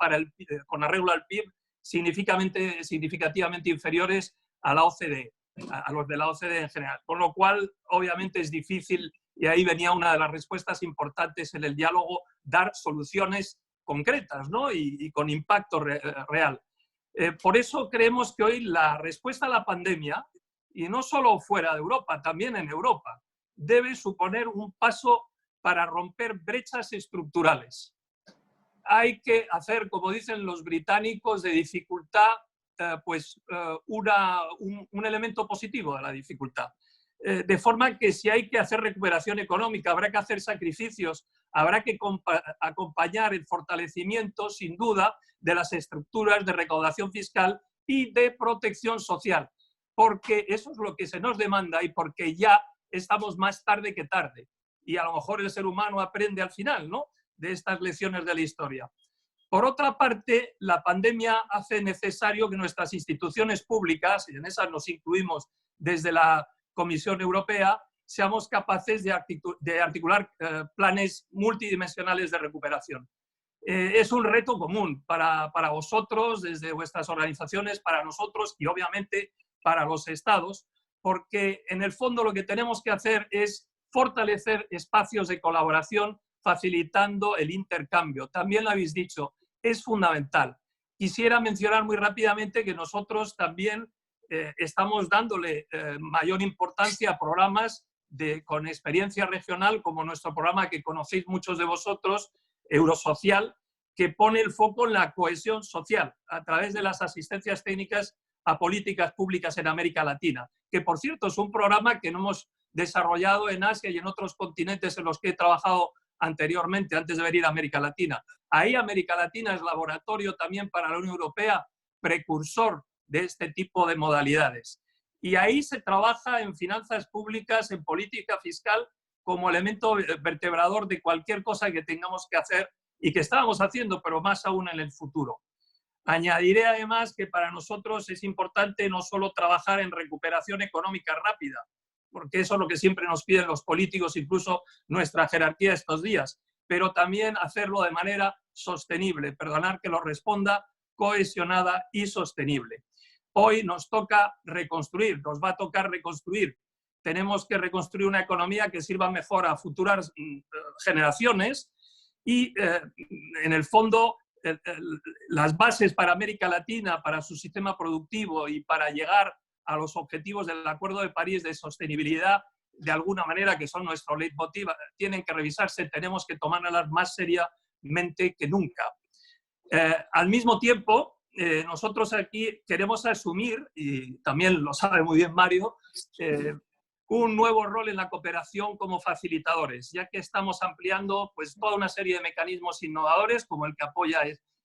con arreglo al PIB significativamente inferiores a la OCDE, a los de la OCDE en general. Con lo cual, obviamente es difícil, y ahí venía una de las respuestas importantes en el diálogo, dar soluciones concretas, ¿no? y con impacto real. Por eso creemos que hoy la respuesta a la pandemia, y no solo fuera de Europa, también en Europa, debe suponer un paso para romper brechas estructurales. Hay que hacer, como dicen los británicos, de dificultad un elemento positivo de la dificultad. De forma que si hay que hacer recuperación económica, habrá que hacer sacrificios, habrá que acompañar el fortalecimiento, sin duda, de las estructuras de recaudación fiscal y de protección social, porque eso es lo que se nos demanda y porque ya estamos más tarde que tarde. Y a lo mejor el ser humano aprende al final, ¿no?, de estas lecciones de la historia. Por otra parte, la pandemia hace necesario que nuestras instituciones públicas, y en esas nos incluimos desde la Comisión Europea, seamos capaces de articular planes multidimensionales de recuperación. Es un reto común para vosotros, desde vuestras organizaciones, para nosotros y obviamente para los estados, porque en el fondo lo que tenemos que hacer es fortalecer espacios de colaboración facilitando el intercambio. También lo habéis dicho, es fundamental. Quisiera mencionar muy rápidamente que nosotros también estamos dándole mayor importancia a programas con experiencia regional, como nuestro programa que conocéis muchos de vosotros, Eurosocial, que pone el foco en la cohesión social a través de las asistencias técnicas a políticas públicas en América Latina, que por cierto es un programa que no hemos desarrollado en Asia y en otros continentes en los que he trabajado anteriormente, antes de venir a América Latina. Ahí América Latina es laboratorio también para la Unión Europea, precursor de este tipo de modalidades. Y ahí se trabaja en finanzas públicas, en política fiscal, como elemento vertebrador de cualquier cosa que tengamos que hacer y que estábamos haciendo, pero más aún en el futuro. Añadiré además que para nosotros es importante no solo trabajar en recuperación económica rápida, porque eso es lo que siempre nos piden los políticos, incluso nuestra jerarquía estos días, pero también hacerlo de manera sostenible, perdonad que lo responda, cohesionada y sostenible. Hoy nos toca reconstruir, nos va a tocar reconstruir. Tenemos que reconstruir una economía que sirva mejor a futuras generaciones y, en el fondo, las bases para América Latina, para su sistema productivo y para llegar a los objetivos del Acuerdo de París de sostenibilidad, de alguna manera, que son nuestro leitmotiv, tienen que revisarse, tenemos que tomárnoslas más seriamente que nunca. Al mismo tiempo, nosotros aquí queremos asumir, y también lo sabe muy bien Mario, un nuevo rol en la cooperación como facilitadores, ya que estamos ampliando pues, toda una serie de mecanismos innovadores, como el que apoya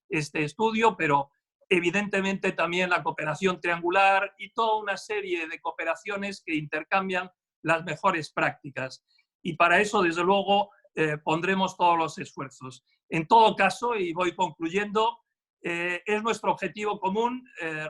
este estudio, pero evidentemente también la cooperación triangular y toda una serie de cooperaciones que intercambian las mejores prácticas. Y para eso, desde luego, pondremos todos los esfuerzos. En todo caso, y voy concluyendo, es nuestro objetivo común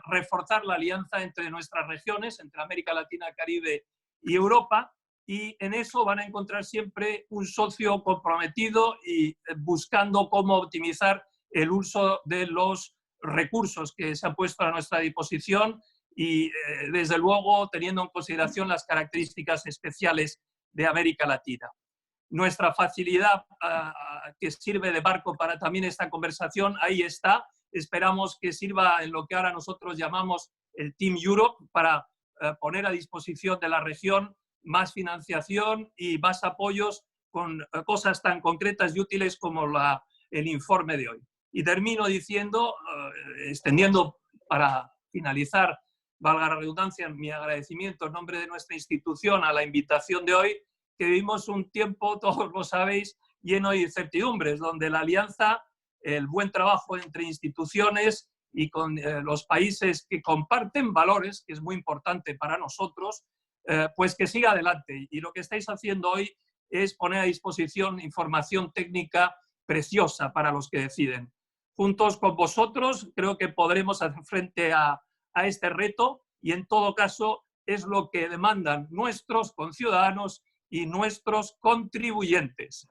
reforzar la alianza entre nuestras regiones, entre América Latina, Caribe y Europa, y en eso van a encontrar siempre un socio comprometido y buscando cómo optimizar el uso de los recursos que se han puesto a nuestra disposición y, desde luego, teniendo en consideración las características especiales de América Latina. Nuestra facilidad que sirve de marco para también esta conversación, ahí está. Esperamos que sirva en lo que ahora nosotros llamamos el Team Europe para poner a disposición de la región más financiación y más apoyos con cosas tan concretas y útiles como el informe de hoy. Y termino diciendo, extendiendo para finalizar, valga la redundancia, mi agradecimiento en nombre de nuestra institución a la invitación de hoy, que vivimos un tiempo, todos lo sabéis, lleno de incertidumbres, donde la alianza, el buen trabajo entre instituciones y con los países que comparten valores, que es muy importante para nosotros, pues que siga adelante. Y lo que estáis haciendo hoy es poner a disposición información técnica preciosa para los que deciden. Juntos con vosotros creo que podremos hacer frente a este reto y en todo caso es lo que demandan nuestros conciudadanos y nuestros contribuyentes.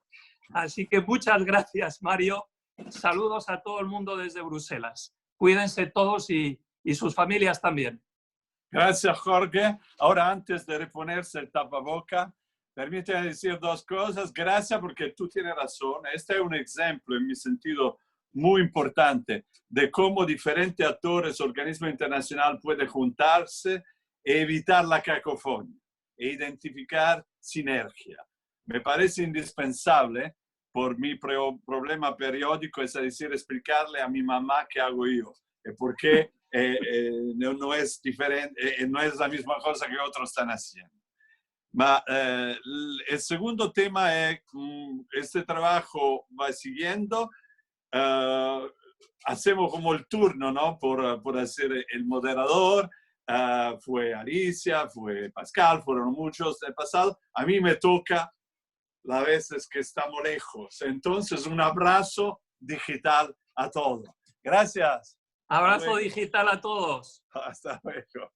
Así que muchas gracias, Mario. Saludos a todo el mundo desde Bruselas. Cuídense todos y sus familias también. Gracias, Jorge. Ahora, antes de reponerse el tapaboca, permíteme decir dos cosas. Gracias porque tú tienes razón. Este es un ejemplo, en mi sentido, muy importante de cómo diferentes actores, organismos internacionales pueden juntarse e evitar la cacofonía e identificar sinergia. Me parece indispensable por mi problema periódico, es decir, explicarle a mi mamá qué hago yo y por qué no es diferente, no es la misma cosa que otros están haciendo. El segundo tema es, este trabajo va siguiendo, hacemos como el turno, ¿no? Por hacer el moderador, fue Alicia, fue Pascal, fueron muchos del pasado, a mí me toca las veces que estamos lejos. Entonces, un abrazo digital a todos. Gracias. Abrazo digital a todos. Hasta luego.